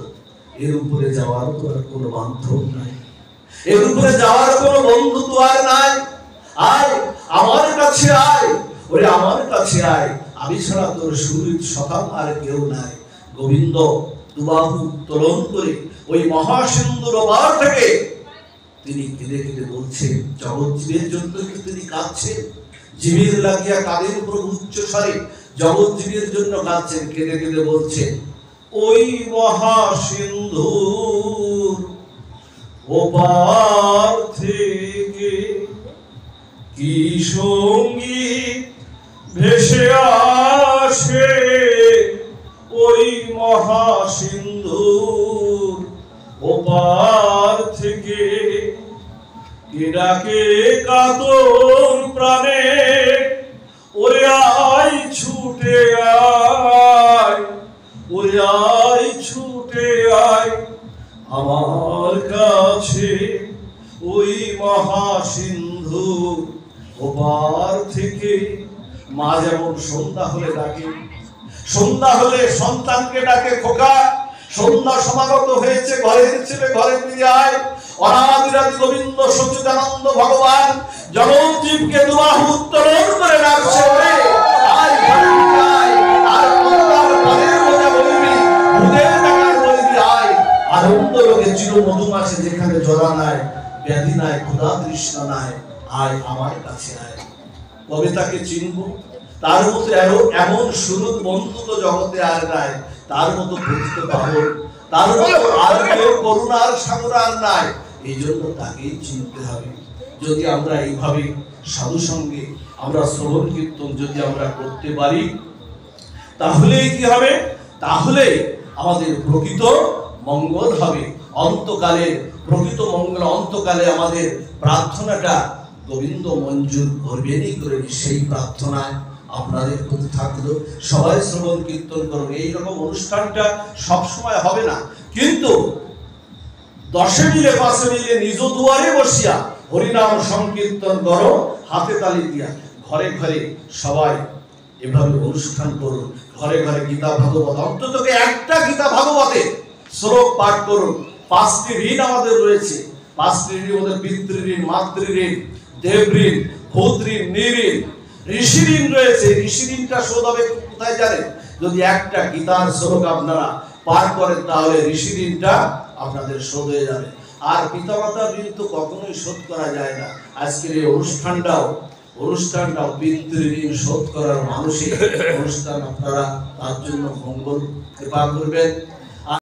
এর উপরে যাওয়ার তো আর কোনো বান্ধব নাই, এর উপরে যাওয়ার কোনো বন্ধু তো আর নাই। আয় আমার কাছে আয়, আমার কাছে আয়, আমি ছাড়া তোর সুহৃদ সখাম আর কেউ নাই। গোবিন্দ দুবাহু উত্তোলন করে ওই মহাসিন্ধুর ওপার থেকে তিনি কেঁদে কেঁদে বলছেন, জগৎ জীবের জন্য তিনি কাঁদছেন। জীবের লাগিয়া কাদের প্রভু উচ্চ স্বরে জগৎ জীবের জন্য কাঁদছেন। কেঁদে কেঁদে বলছেন, ওই মহাসিন্ধুর ওপার থেকে কি সঙ্গীত ভেসে আসে ওই মহাসিন্ধুর ওপার থেকে, কে ডাকে কাতর প্রাণে ওরে আয় ছুটে আয়, ওরে আয় ছুটে আয় আমার কাছে ওই মহাসিন্ধু ওপার থেকে। মা যেমন সন্ধ্যা হলে ডাকে, সন্ধ্যা হলে সন্তানকে ডাকে খোকা, সন্ধ্যা সমাগত হয়েছে, ঘরের ছেলে ঘরে ফিরে আয়। অনাদিরাদি গোবিন্দ সচ্চিদানন্দ ভগবান জগজ্জীবকে দুবাহু উত্তোলন করে ডাকছে, ওরে আয় ঘরে ফিরে আয়, আর কন্যার পরের বোঝা বলিবি, ভূতের টাকার বলিবি আয়। আনন্দ লোকে চির মধুমাসে যেখানে জরা নাই, ব্যাধি নাই, ক্ষুধা তৃষ্ণা নাই, আয় আমার কাছে আয়। কবে তাকে চিনব? তার মতো এমন সুরত বন্ধু তো জগতে আর নাই, তার মতো পতিত পাগল, তার মতো আর কেউ করুণার সাগর আর নাই। এই জন্য তাকেই চিনতে হবে। যদি আমরা এইভাবে সাধু সঙ্গে আমরা শ্রবণ কীর্তন যদি আমরা করতে পারি, তাহলে কি হবে? তাহলে আমাদের প্রকৃত মঙ্গল হবে। অন্তকালে প্রকৃত মঙ্গল, অন্তকালে আমাদের প্রার্থনাটা গোবিন্দ মঞ্জুর করবেনই করেন। সেই প্রার্থনায় আপনাদের প্রতি থাকলো, সবাই শ্রবণ কীর্তন করুন। এইরকম অনুষ্ঠানটা সবসময় হবে না, কিন্তু 10 মিলে 5 মিলে নিজ দুয়ারে বসিয়া হরিনাম সংকীর্তন করো হাতে তালি দিয়া। ঘরে ঘরে সবাই এভাবে অনুষ্ঠান করুন, ঘরে ঘরে গীতা ভাগবত, অন্তত একটা গীতা ভাগবতে শ্লোক পাঠ করুন। 5টি ঋণ আমাদের রয়েছে, 5টি ঋণ আমাদের পিতৃঋণ, মাতৃঋণ, দেবঋণ, ভূতঋণ, নৃঋণ, ঋষি ঋণ রয়েছে। ঋষি ঋণটা শোধ হবে কোথায় জানেন? যদি একটা গীতার শ্লোক আপনারা পাঠ করেন, তাহলে ঋষি ঋণটা আপনাদের শোধ হয়ে যাবে। আর পিতামাতার ঋণ তো কখনোই শোধ করা যায় না। আজকের এই অনুষ্ঠানটাও পিতৃঋণ শোধ করার মানসিক অনুষ্ঠান। আপনারা তার জন্য মঙ্গল কৃপা করবেন।